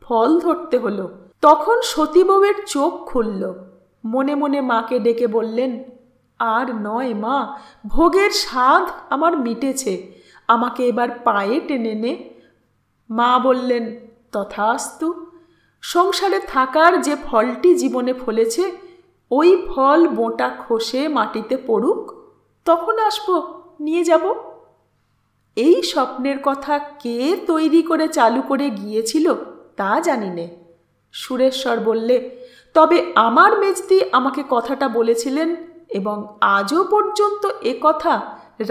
ফল ধরতে হলো। তখন সতী বউয়ের চোখ খুলল। মনে মনে মাকে ডেকে বললেন, আর নয় মা, ভোগের স্বাদ আমার মিটেছে, আমাকে এবার পায়ে টেনে নে। মা বললেন, তথাস্তু। সংসারে থাকার যে ফলটি জীবনে ফলেছে, ওই ফল বোঁটা খসে মাটিতে পড়ুক, তখন আসবো, নিয়ে যাব। এই স্বপ্নের কথা কে তৈরি করে চালু করে গিয়েছিল তা জানি নে। সুরেশ্বর বললে, তবে আমার মেজদি আমাকে কথাটা বলেছিলেন, এবং আজও পর্যন্ত এ কথা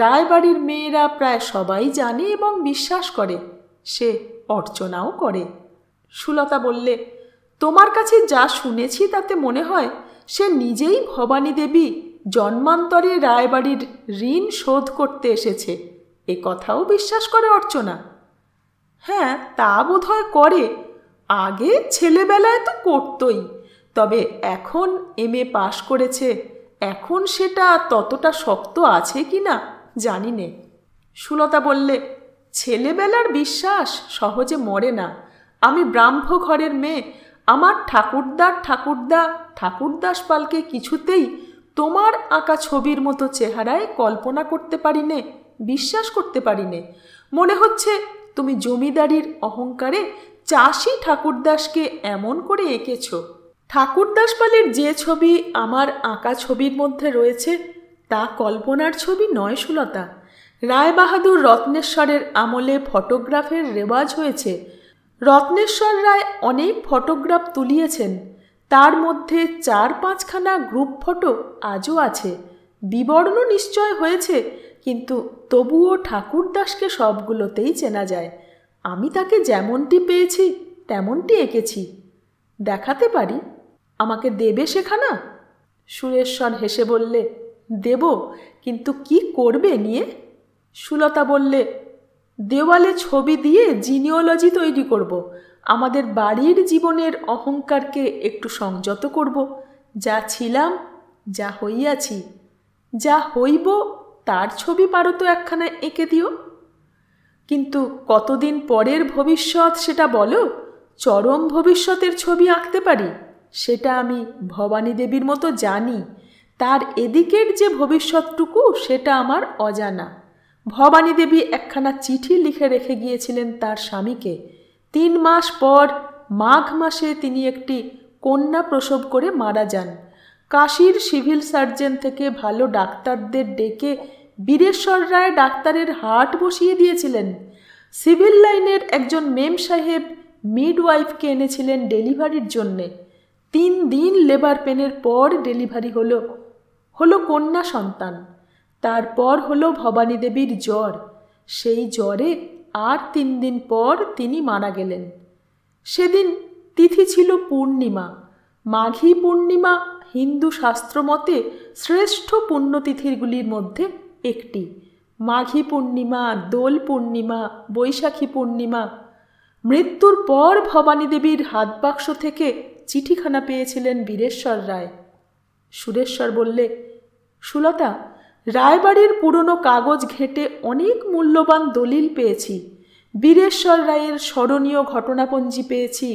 রায়বাড়ির মেয়েরা প্রায় সবাই জানে এবং বিশ্বাস করে, সে অর্চনাও করে। সুলতা বললে, তোমার কাছে যা শুনেছি তাতে মনে হয় সে নিজেই ভবানী দেবী জন্মান্তরে রায়বাড়ির ঋণ শোধ করতে এসেছে, এ কথাও বিশ্বাস করে অর্চনা? হ্যাঁ, তা বোধহয় করে। আগে ছেলেবেলায় তো করতই, তবে এখন MA পাশ করেছে, এখন সেটা ততটা শক্ত আছে কি না জানি নে। সুলতা বললে, ছেলেবেলার বিশ্বাস সহজে মরে না। আমি ব্রাহ্ম ঘরের মেয়ে, আমার ঠাকুরদাস পালকে কিছুতেই তোমার আঁকা ছবির মতো চেহারায় কল্পনা করতে পারি নে, বিশ্বাস করতে পারি নে। মনে হচ্ছে তুমি জমিদারির অহংকারে চাষি ঠাকুরদাসকে এমন করে এঁকেছ। ঠাকুরদাস পালের যে ছবি আমার আঁকা ছবির মধ্যে রয়েছে তা কল্পনার ছবি নয় সুলতা। রায়বাহাদুর রত্নেশ্বরের আমলে ফটোগ্রাফের রেওয়াজ হয়েছে। রত্নেশ্বর রায় অনেক ফটোগ্রাফ তুলিয়েছেন, তার মধ্যে 4-5খানা গ্রুপ ফটো আজও আছে। বিবর্ণ নিশ্চয় হয়েছে, কিন্তু তবুও ঠাকুরদাসকে সবগুলোতেই চেনা যায়। আমি তাকে যেমনটি পেয়েছি তেমনটি এঁকেছি। দেখাতে পারি, আমাকে দেবে সেখানা? সুরেশ্বর হেসে বললে, দেব, কিন্তু কি করবে নিয়ে? সুলতা বললে, দেওয়ালে ছবি দিয়ে জিনিওলজি তৈরি করব, আমাদের বাড়ির জীবনের অহংকারকে একটু সংযত করব। যা ছিলাম, যা হইয়াছি, যা হইব তার ছবি পারো তো একখানা এঁকে দিও। কিন্তু কতদিন পরের ভবিষ্যৎ সেটা বলো? চরম ভবিষ্যতের ছবি আঁকতে পারি, সেটা আমি ভবানী দেবীর মতো জানি। তার এদিকের যে ভবিষ্যৎটুকু সেটা আমার অজানা। ভবানী দেবী একখানা চিঠি লিখে রেখে গিয়েছিলেন তার স্বামীকে। 3 মাস পর মাঘ মাসে তিনি একটি কন্যা প্রসব করে মারা যান। কাশীর সিভিল সার্জন থেকে ভালো ডাক্তারদের ডেকে বীরেশ্বর রায় ডাক্তারের হাট বসিয়ে দিয়েছিলেন। সিভিল লাইনের একজন মেম সাহেব মিডওয়াইফকে এনেছিলেন ডেলিভারির জন্যে। 3 দিন লেবার পেনের পর ডেলিভারি হলো কন্যা সন্তান। তারপর হলো ভবানী দেবীর জ্বর। সেই জ্বরে আর 3 দিন পর তিনি মারা গেলেন। সেদিন তিথি ছিল পূর্ণিমা। মাঘী পূর্ণিমা হিন্দু শাস্ত্রমতে শ্রেষ্ঠ পুণ্যতিথিগুলির মধ্যে একটি। মাঘী পূর্ণিমা, দোল পূর্ণিমা, বৈশাখী পূর্ণিমা। মৃত্যুর পর ভবানী দেবীর হাত বাক্স থেকে চিঠিখানা পেয়েছিলেন বীরেশ্বর রায়। সুরেশ্বর বললে, সুলতা, রায়বাড়ির পুরনো কাগজ ঘেঁটে অনেক মূল্যবান দলিল পেয়েছি। বীরেশ্বর রায়ের স্মরণীয় ঘটনাপঞ্জি পেয়েছি।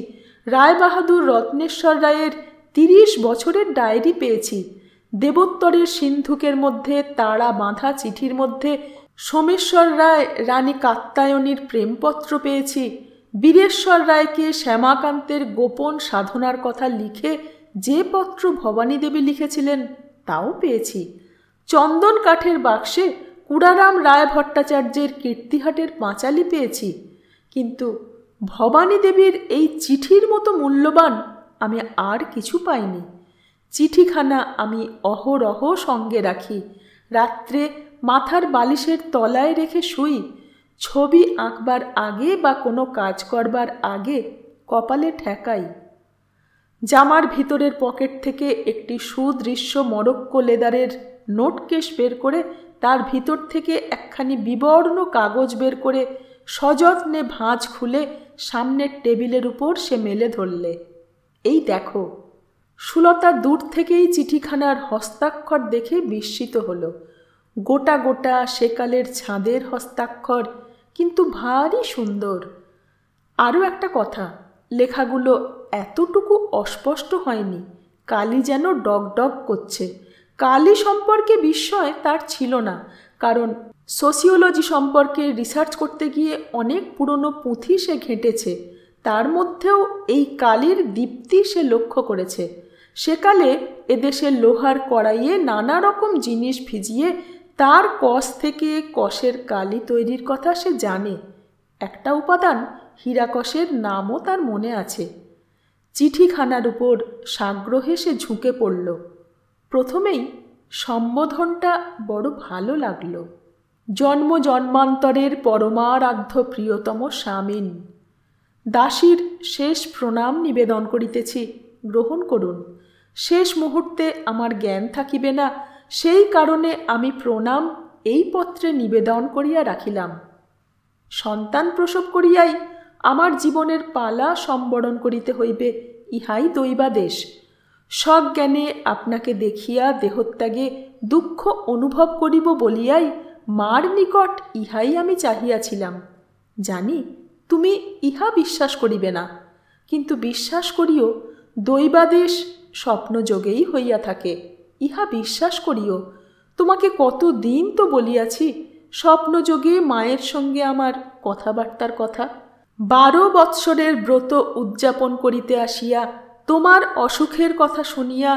রায়বাহাদুর রত্নেশ্বর রায়ের 30 বছরের ডায়েরি পেয়েছি। দেবোত্তরের সিন্ধুকের মধ্যে তাড়া বাঁধা চিঠির মধ্যে সোমেশ্বর রায় রানী কাত্যায়নীর প্রেমপত্র পেয়েছি। বীরেশ্বর রায়কে শ্যামাকান্তের গোপন সাধনার কথা লিখে যে পত্র ভবানী দেবী লিখেছিলেন তাও পেয়েছি। চন্দন কাঠের বাক্সে কুড়ারাম রায় ভট্টাচার্যের কীর্তিহাটের পাঁচালি পেয়েছি। কিন্তু ভবানী দেবীর এই চিঠির মতো মূল্যবান আমি আর কিছু পাইনি। চিঠিখানা আমি অহরহ সঙ্গে রাখি। রাত্রে মাথার বালিশের তলায় রেখে শুই। ছবি আঁকবার আগে বা কোনো কাজ করবার আগে কপালে ঠেকাই। জামার ভিতরের পকেট থেকে একটি সুদৃশ্য মরক্কো লেদারের নোটকেস বের করে তার ভিতর থেকে একখানি বিবর্ণ কাগজ বের করে সযত্নে ভাঁজ খুলে সামনের টেবিলের উপর সে মেলে ধরলে। এই দেখো। সুলতা দূর থেকেই চিঠিখানার হস্তাক্ষর দেখে বিস্মিত হল। গোটা গোটা সেকালের ছাঁদের হস্তাক্ষর, কিন্তু ভারী সুন্দর। আরও একটা কথা, লেখাগুলো এতটুকু অস্পষ্ট হয়নি। কালি যেন ডগডগ করছে। কালি সম্পর্কে বিস্ময় তার ছিল না, কারণ সোসিওলজি সম্পর্কে রিসার্চ করতে গিয়ে অনেক পুরনো পুঁথি সে ঘেঁটেছে। তার মধ্যেও এই কালির দীপ্তি সে লক্ষ্য করেছে। সেকালে এদেশের লোহার কড়াইয়ে নানা রকম জিনিস ভিজিয়ে তার কষ থেকে কষের কালি তৈরির কথা সে জানে। একটা উপাদান হীরাকষের নামও তার মনে আছে। চিঠিখানার উপর সাগ্রহে সে ঝুঁকে পড়ল। প্রথমেই সম্বোধনটা বড় ভালো লাগল। জন্ম জন্মান্তরের পরমারাধ্য প্রিয়তম স্বামীন, দাসীর শেষ প্রণাম নিবেদন করিতেছি, গ্রহণ করুন। শেষ মুহূর্তে আমার জ্ঞান থাকিবে না, সেই কারণে আমি প্রণাম এই পত্রে নিবেদন করিয়া রাখিলাম। সন্তান প্রসব করিয়াই আমার জীবনের পালা সম্বরণ করিতে হইবে, ইহাই দৈবাদেশ। সজ্ঞানে আপনাকে দেখিয়া দেহত্যাগে দুঃখ অনুভব করিব বলিয়াই মার নিকট ইহাই আমি চাহিয়াছিলাম। জানি তুমি ইহা বিশ্বাস করিবে না, কিন্তু বিশ্বাস করিও দৈবাদেশ স্বপ্নযোগেই হইয়া থাকে। ইহা বিশ্বাস করিও। তোমাকে কত দিন তো বলিয়াছি স্বপ্নযোগে মায়ের সঙ্গে আমার কথাবার্তার কথা। 12 বৎসরের ব্রত উদযাপন করিতে আসিয়া তোমার অসুখের কথা শুনিয়া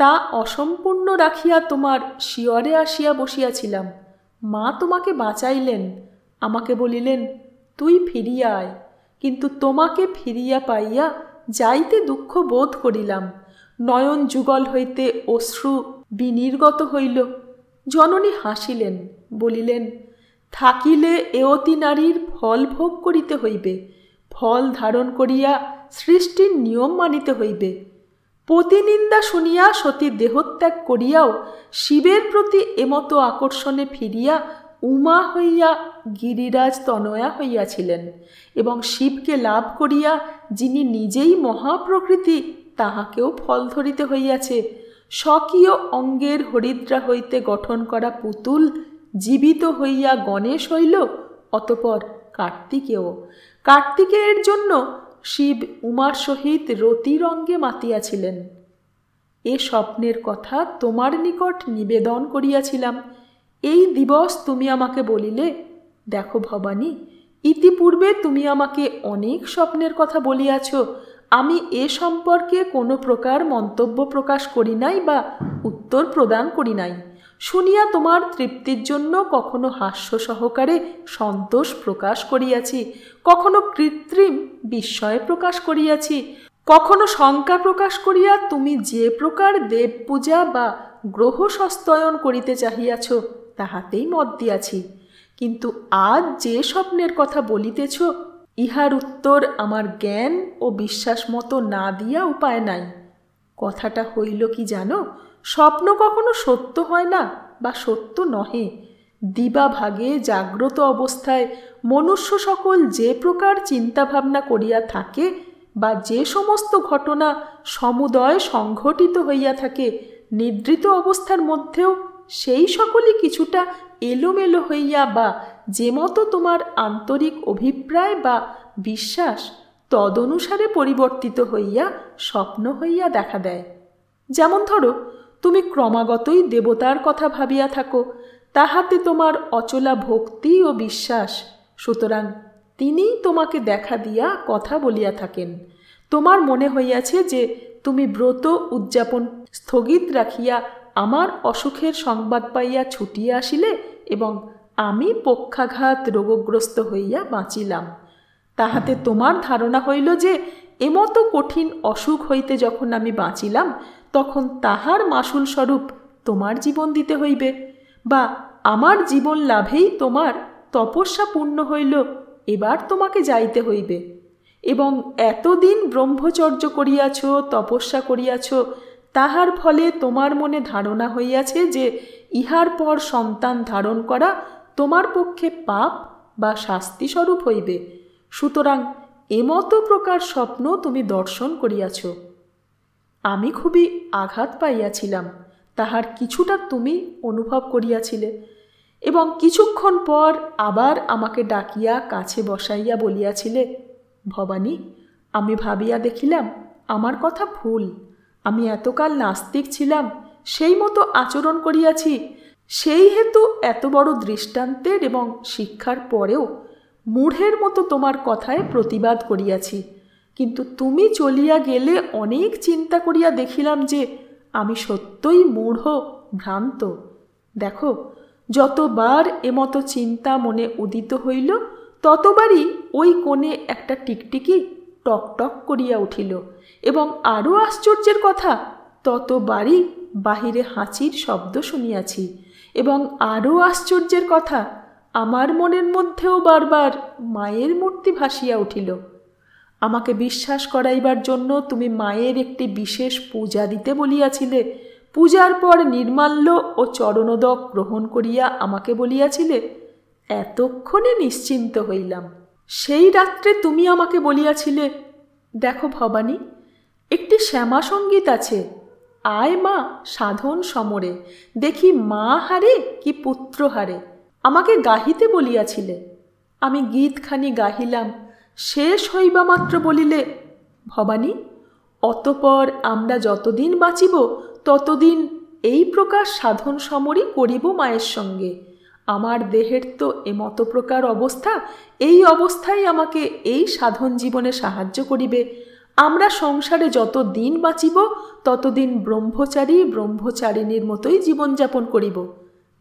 তা অসম্পূর্ণ রাখিয়া তোমার শিয়রে আসিয়া বসিয়াছিলাম। মা তোমাকে বাঁচাইলেন, আমাকে বলিলেন তুই ফিরিয়া আয়। কিন্তু তোমাকে ফিরিয়া পাইয়া যাইতে দুঃখ বোধ করিলাম। নয়ন যুগল হইতে অশ্রু বিনির্গত হইল। জননী হাসিলেন, বলিলেন থাকিলে এয়তি নারীর ফল ভোগ করিতে হইবে, ফল ধারণ করিয়া সৃষ্টির নিয়ম মানিতে হইবে। পতিনিন্দা শুনিয়া সতী দেহত্যাগ করিয়াও শিবের প্রতি এমতো আকর্ষণে ফিরিয়া উমা হইয়া গিরিরাজ তনয়া হইয়াছিলেন, এবং শিবকে লাভ করিয়া যিনি নিজেই মহাপ্রকৃতি তাহাকেও ফল ধরিতে হইয়াছে। স্বকীয় অঙ্গের হরিদ্রা হইতে গঠন করা পুতুল জীবিত হইয়া গণেশ হইল, অতপর কার্তিকেয়ের জন্য শিব উমার সহিত রতির অঙ্গে মাতিয়াছিলেন। এ স্বপ্নের কথা তোমার নিকট নিবেদন করিয়াছিলাম। এই দিবস তুমি আমাকে বলিলে, দেখো ভবানী, ইতিপূর্বে তুমি আমাকে অনেক স্বপ্নের কথা বলিয়াছ, আমি এ সম্পর্কে কোনো প্রকার মন্তব্য প্রকাশ করি নাই বা উত্তর প্রদান করি নাই। শুনিয়া তোমার তৃপ্তির জন্য কখনো হাস্য সহকারে সন্তোষ প্রকাশ করিয়াছি, কখনো কৃত্রিম বিস্ময় প্রকাশ করিয়াছি, কখনো শঙ্কা প্রকাশ করিয়া তুমি যে প্রকার দেব পূজা বা গ্রহ সস্তয়ন করিতে চাহিয়াছ তাহাতেই মত দিয়াছি। কিন্তু আজ যে স্বপ্নের কথা বলিতেছ, ইহার উত্তর আমার জ্ঞান ও বিশ্বাস মতো না দিয়া উপায় নাই। কথাটা হইল কি জানো, স্বপ্ন কখনো সত্য হয় না বা সত্য নহে। দিবা ভাগে জাগ্রত অবস্থায় মনুষ্য সকল যে প্রকার চিন্তাভাবনা করিয়া থাকে বা যে সমস্ত ঘটনা সমুদয় সংঘটিত হইয়া থাকে, নিদ্রিত অবস্থার মধ্যেও সেই সকলই কিছুটা এলোমেলো হইয়া বা যে মতো তোমার আন্তরিক অভিপ্রায় বা বিশ্বাস তদনুসারে পরিবর্তিত হইয়া স্বপ্ন হইয়া দেখা দেয়। যেমন ধরো, তুমি ক্রমাগতই দেবতার কথা ভাবিয়া থাকো, তাহাতে তোমার অচলা ভক্তি ও বিশ্বাস, সুতরাং তিনিই তোমাকে দেখা দিয়া কথা বলিয়া থাকেন। তোমার মনে হইয়াছে যে তুমি ব্রত উদযাপন স্থগিত রাখিয়া আমার অসুখের সংবাদ পাইয়া ছুটিয়া আসিলে এবং আমি পক্ষাঘাত রোগগ্রস্ত হইয়া বাঁচিলাম। তাহাতে তোমার ধারণা হইল যে এমতো কঠিন অসুখ হইতে যখন আমি বাঁচিলাম, তখন তাহার মাসুল স্বরূপ তোমার জীবন দিতে হইবে, বা আমার জীবন লাভেই তোমার তপস্যা পূর্ণ হইল, এবার তোমাকে যাইতে হইবে। এবং এতদিন ব্রহ্মচর্য করিয়াছ, তপস্যা করিয়াছ, তাহার ফলে তোমার মনে ধারণা হইয়াছে যে ইহার পর সন্তান ধারণ করা তোমার পক্ষে পাপ বা শাস্তিস্বরূপ হইবে। সুতরাং এমতো প্রকার স্বপ্ন তুমি দর্শন করিয়াছ। আমি খুবই আঘাত পাইয়াছিলাম, তাহার কিছুটা তুমি অনুভব করিয়াছিলে, এবং কিছুক্ষণ পর আবার আমাকে ডাকিয়া কাছে বসাইয়া বলিয়াছিলে, ভবানী, আমি ভাবিয়া দেখিলাম আমার কথা ভুল। আমি এতকাল নাস্তিক ছিলাম, সেই মতো আচরণ করিয়াছি, সেই হেতু এত বড় দৃষ্টান্তের এবং শিক্ষার পরেও মূঢ়ের মতো তোমার কথায় প্রতিবাদ করিয়াছি। কিন্তু তুমি চলিয়া গেলে অনেক চিন্তা করিয়া দেখিলাম যে আমি সত্যই মূঢ়, ভ্রান্ত। দেখো, যতবার এমতো চিন্তা মনে উদিত হইল, ততবারই ওই কোণে একটা টিকটিকি টক টক করিয়া উঠিল, এবং আরও আশ্চর্যের কথা, ততবারই বাহিরে হাঁচির শব্দ শুনিয়াছি। এবং আরও আশ্চর্যের কথা, আমার মনের মধ্যেও বারবার মায়ের মূর্তি ভাসিয়া উঠিল। আমাকে বিশ্বাস করাইবার জন্য তুমি মায়ের একটি বিশেষ পূজা দিতে বলিয়াছিলে। পূজার পর নির্মাল্য ও চরণোদক গ্রহণ করিয়া আমাকে বলিয়াছিলে। এতক্ষণে নিশ্চিন্ত হইলাম। সেই রাত্রে তুমি আমাকে বলিয়াছিলে, দেখো ভবানী, একটি শ্যামা সঙ্গীত আছে, আয় মা সাধন সমরে, দেখি মা হারে কি পুত্র হারে। আমাকে গাহিতে বলিয়াছিলে। আমি গীতখানি গাহিলাম। শেষ হইবা মাত্র বলিলে, ভবানী, অতপর আমরা যতদিন বাঁচিব ততদিন এই প্রকার সাধন সমরই করিব মায়ের সঙ্গে। আমার দেহের তো এমতো প্রকার অবস্থা, এই অবস্থায় আমাকে এই সাধন জীবনে সাহায্য করিবে। আমরা সংসারে যত দিন বাঁচিব ততদিন ব্রহ্মচারিণীর মতোই জীবনযাপন করিব।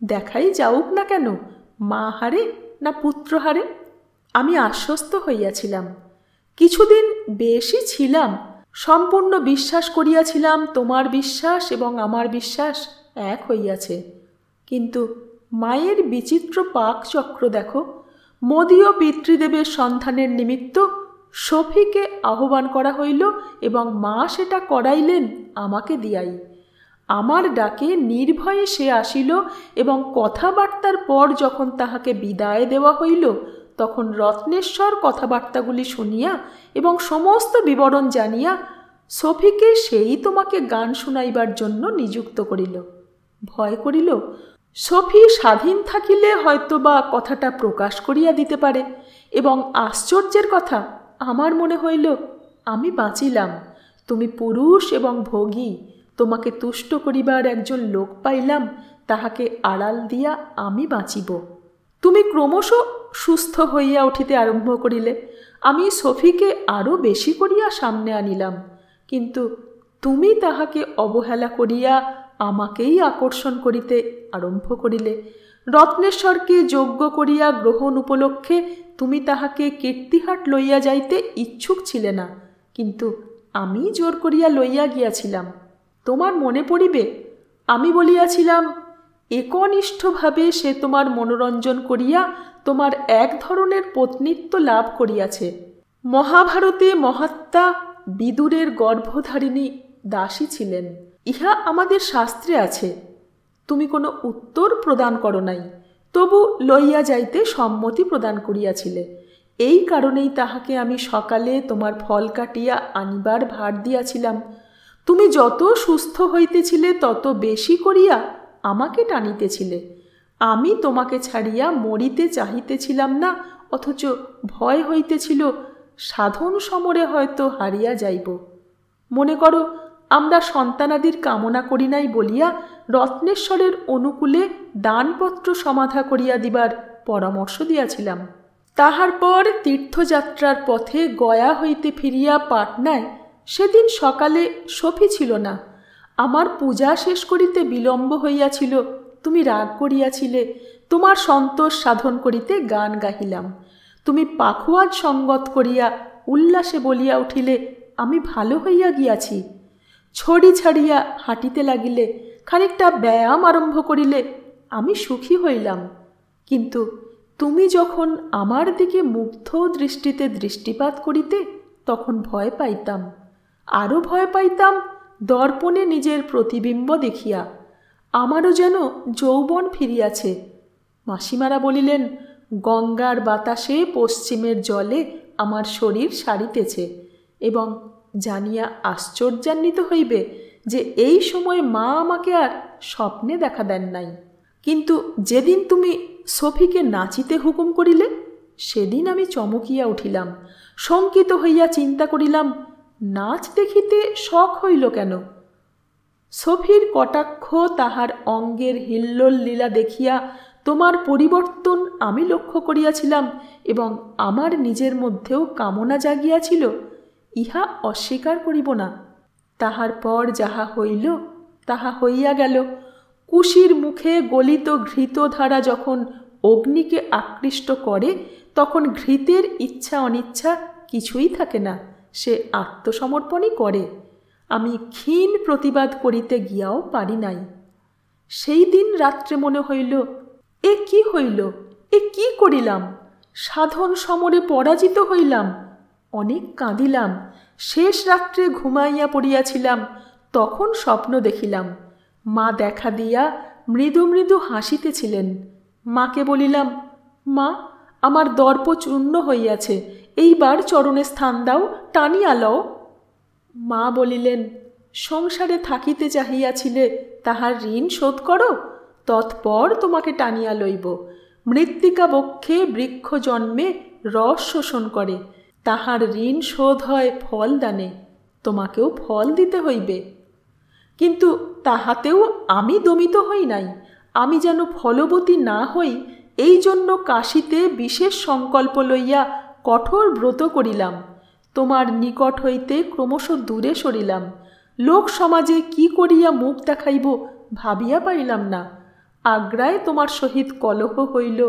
দেখাই যাউক না কেন, মা হারে না পুত্র হারে। আমি আশ্বস্ত হইয়াছিলাম। কিছুদিন বেশি ছিলাম। সম্পূর্ণ বিশ্বাস করিয়াছিলাম তোমার বিশ্বাস এবং আমার বিশ্বাস এক হইয়াছে। কিন্তু মায়ের বিচিত্র পাকচক্র দেখো। মদীয় পিতৃদেবের সন্ধানের নিমিত্ত সফিকে আহ্বান করা হইল এবং মা সেটা করাইলেন আমাকে দিয়াই। আমার ডাকে নির্ভয়ে সে আসিল এবং কথাবার্তার পর যখন তাহাকে বিদায় দেওয়া হইল, তখন রত্নেশ্বর কথাবার্তাগুলি শুনিয়া এবং সমস্ত বিবরণ জানিয়া সফিকে সেই তোমাকে গান শুনাইবার জন্য নিযুক্ত করিল। ভয় করিল, সফি স্বাধীন থাকিলে হয়তোবা কথাটা প্রকাশ করিয়া দিতে পারে। এবং আশ্চর্যের কথা, আমার মনে হইল আমি বাঁচিলাম। তুমি পুরুষ এবং ভোগী, তোমাকে তুষ্ট করিবার একজন লোক পাইলাম, তাহাকে আড়াল দিয়া আমি বাঁচিব। তুমি ক্রমশ সুস্থ হইয়া উঠিতে আরম্ভ করিলে। আমি সফিকে আরও বেশি করিয়া সামনে আনিলাম, কিন্তু তুমি তাহাকে অবহেলা করিয়া আমাকেই আকর্ষণ করিতে আরম্ভ করিলে। রত্নেশ্বরকে যোগ্য করিয়া গ্রহণ উপলক্ষে তুমি তাহাকে কীর্তিহাট লইয়া যাইতে ইচ্ছুক ছিলে না, কিন্তু আমি জোর করিয়া লইয়া গিয়াছিলাম। তোমার মনে পড়িবে, আমি বলিয়াছিলাম, একনিষ্ঠভাবে সে তোমার মনোরঞ্জন করিয়া তোমার এক ধরনের পত্নীত্ব লাভ করিয়াছে। মহাভারতে মহাত্মা বিদুরের গর্ভধারিণী দাসী ছিলেন, ইহা আমাদের শাস্ত্রে আছে। তুমি কোনো উত্তর প্রদান করো নাই, তবু লইয়া যাইতে সম্মতি প্রদান করিয়াছিলে। এই কারণেই তাহাকে আমি সকালে তোমার ফল কাটিয়া আনিবার ভার দিয়াছিলাম। তুমি যত সুস্থ হইতেছিলে তত বেশি করিয়া আমাকে টানিতেছিলে। আমি তোমাকে ছাড়িয়া মরিতে চাহিতেছিলাম না, অথচ ভয় হইতেছিল সাধন সমরে হয়তো হারিয়া যাইব। মনে করো, আমরা সন্তানাদির কামনা করি নাই বলিয়া রত্নেশ্বরের অনুকূলে দানপত্র সমাধা করিয়া দিবার পরামর্শ দিয়াছিলাম। তাহার পর তীর্থযাত্রার পথে গয়া হইতে ফিরিয়া পাটনায় সেদিন সকালে সফি ছিল না। আমার পূজা শেষ করিতে বিলম্ব হইয়াছিল, তুমি রাগ করিয়াছিলে। তোমার সন্তোষ সাধন করিতে গান গাহিলাম। তুমি পাখোয়াজ সঙ্গত করিয়া উল্লাসে বলিয়া উঠিলে, আমি ভালো হইয়া গিয়াছি। ছড়ি ছাড়িয়া হাঁটিতে লাগিলে, খানিকটা ব্যায়াম আরম্ভ করিলে, আমি সুখী হইলাম। কিন্তু তুমি যখন আমার দিকে মুগ্ধ দৃষ্টিতে দৃষ্টিপাত করিতে, তখন ভয় পাইতাম। আরও ভয় পাইতাম দর্পণে নিজের প্রতিবিম্ব দেখিয়া। আমারও যেন যৌবন ফিরিয়াছে। মাসিমারা বলিলেন, গঙ্গার বাতাসে পশ্চিমের জলে আমার শরীর সারিতেছে, এবং জানিয়া আশ্চর্যান্বিত হইবে যে এই সময় মা আমাকে আর স্বপ্নে দেখা দেন নাই। কিন্তু যেদিন তুমি সফিকে নাচিতে হুকুম করিলে, সেদিন আমি চমকিয়া উঠিলাম। শঙ্কিত হইয়া চিন্তা করিলাম, নাচ দেখিতে শখ হইল কেন? সফির কটাক্ষ, তাহার অঙ্গের হিল্লোল লীলা দেখিয়া তোমার পরিবর্তন আমি লক্ষ্য করিয়াছিলাম, এবং আমার নিজের মধ্যেও কামনা জাগিয়াছিল, ইহা অস্বীকার করিব না। তাহার পর যাহা হইল তাহা হইয়া গেল। কুশির মুখে গলিত ঘৃতধারা যখন অগ্নিকে আকৃষ্ট করে, তখন ঘৃতের ইচ্ছা অনিচ্ছা কিছুই থাকে না, সে আত্মসমর্পণই করে। আমি ক্ষীণ প্রতিবাদ করিতে গিয়াও পারি নাই। সেই দিন রাত্রে মনে হইল, এ কি হইল, এ কি করিলাম? সাধন সমরে পরাজিত হইলাম। অনেক কাঁদিলাম। শেষ রাত্রে ঘুমাইয়া পড়িয়াছিলাম, তখন স্বপ্ন দেখিলাম। মা দেখা দিয়া মৃদু মৃদু হাসিতেছিলেন। মাকে বলিলাম, মা, আমার দর্প চূর্ণ হইয়াছে, এইবার চরণে স্থান দাও, টানিয়া লও। মা বলিলেন, সংসারে থাকিতে চাহিয়াছিলে, তাহার ঋণ শোধ করো, তৎপর তোমাকে টানিয়া লইব। মৃত্তিকা বক্ষে বৃক্ষ জন্মে রস শোষণ করে, তাহার ঋণ শোধ হয় ফল দানে, তোমাকেও ফল দিতে হইবে। কিন্তু তাহাতেও আমি দমিত হই নাই। আমি যেন ফলবতী না হই, এই জন্য কাশীতে বিশেষ সংকল্প লইয়া কঠোর ব্রত করিলাম। তোমার নিকট হইতে ক্রমশ দূরে সরিলাম। লোক সমাজে কি করিয়া মুখ দেখাইব ভাবিয়া পাইলাম না। আগ্রায় তোমার সহিত কলহ হইল,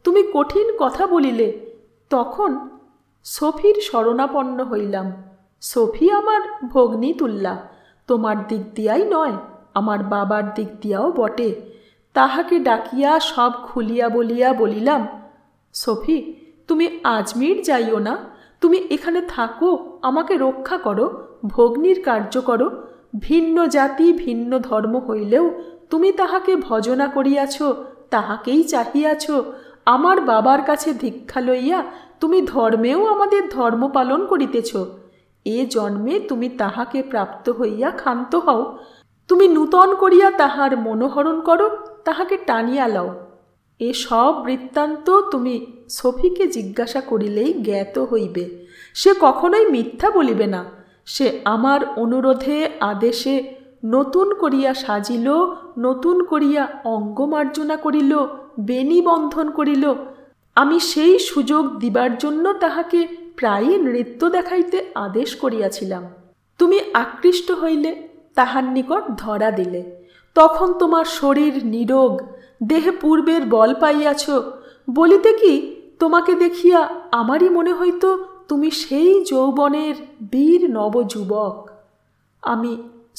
তুমি কঠিন কথা বলিলে, তখন সফির শরণাপন্ন হইলাম। সফি আমার ভগ্নী তুল্লা, তোমার দিক দিয়াই নয়, আমার বাবার দিক দিয়াও বটে। তাহাকে ডাকিয়া সব খুলিয়া বলিয়া বলিলাম, সফি, তুমি আজমির যাইও না, তুমি এখানে থাকো, আমাকে রক্ষা করো, ভগ্নীর কার্য করো। ভিন্ন জাতি ভিন্ন ধর্ম হইলেও তুমি তাহাকে ভজনা করিয়াছ, তাহাকেই চাহিয়াছ। আমার বাবার কাছে ভিক্ষা লইয়া তুমি ধর্মেও আমাদের ধর্ম পালন করিতেছ। এ জন্মে তুমি তাহাকে প্রাপ্ত হইয়া ক্ষান্ত হও। তুমি নূতন করিয়া তাহার মনোহরণ করো, তাহাকে টানিয়া লও। এ সব বৃত্তান্ত তুমি সফিকে জিজ্ঞাসা করিলেই জ্ঞাত হইবে। সে কখনোই মিথ্যা বলিবে না। সে আমার অনুরোধে আদেশে নতুন করিয়া সাজিল, নতুন করিয়া অঙ্গমার্জনা করিল, বেণী বন্ধন করিল। আমি সেই সুযোগ দিবার জন্য তাহাকে প্রায়ই নৃত্য দেখাইতে আদেশ করিয়াছিলাম। তুমি আকৃষ্ট হইলে, তাহার নিকট ধরা দিলে। তখন তোমার শরীর নিরোগ, দেহে পূর্বের বল পাইয়াছ। বলিতে কি, তোমাকে দেখিয়া আমারই মনে হইত তুমি সেই যৌবনের বীর নবযুবক। আমি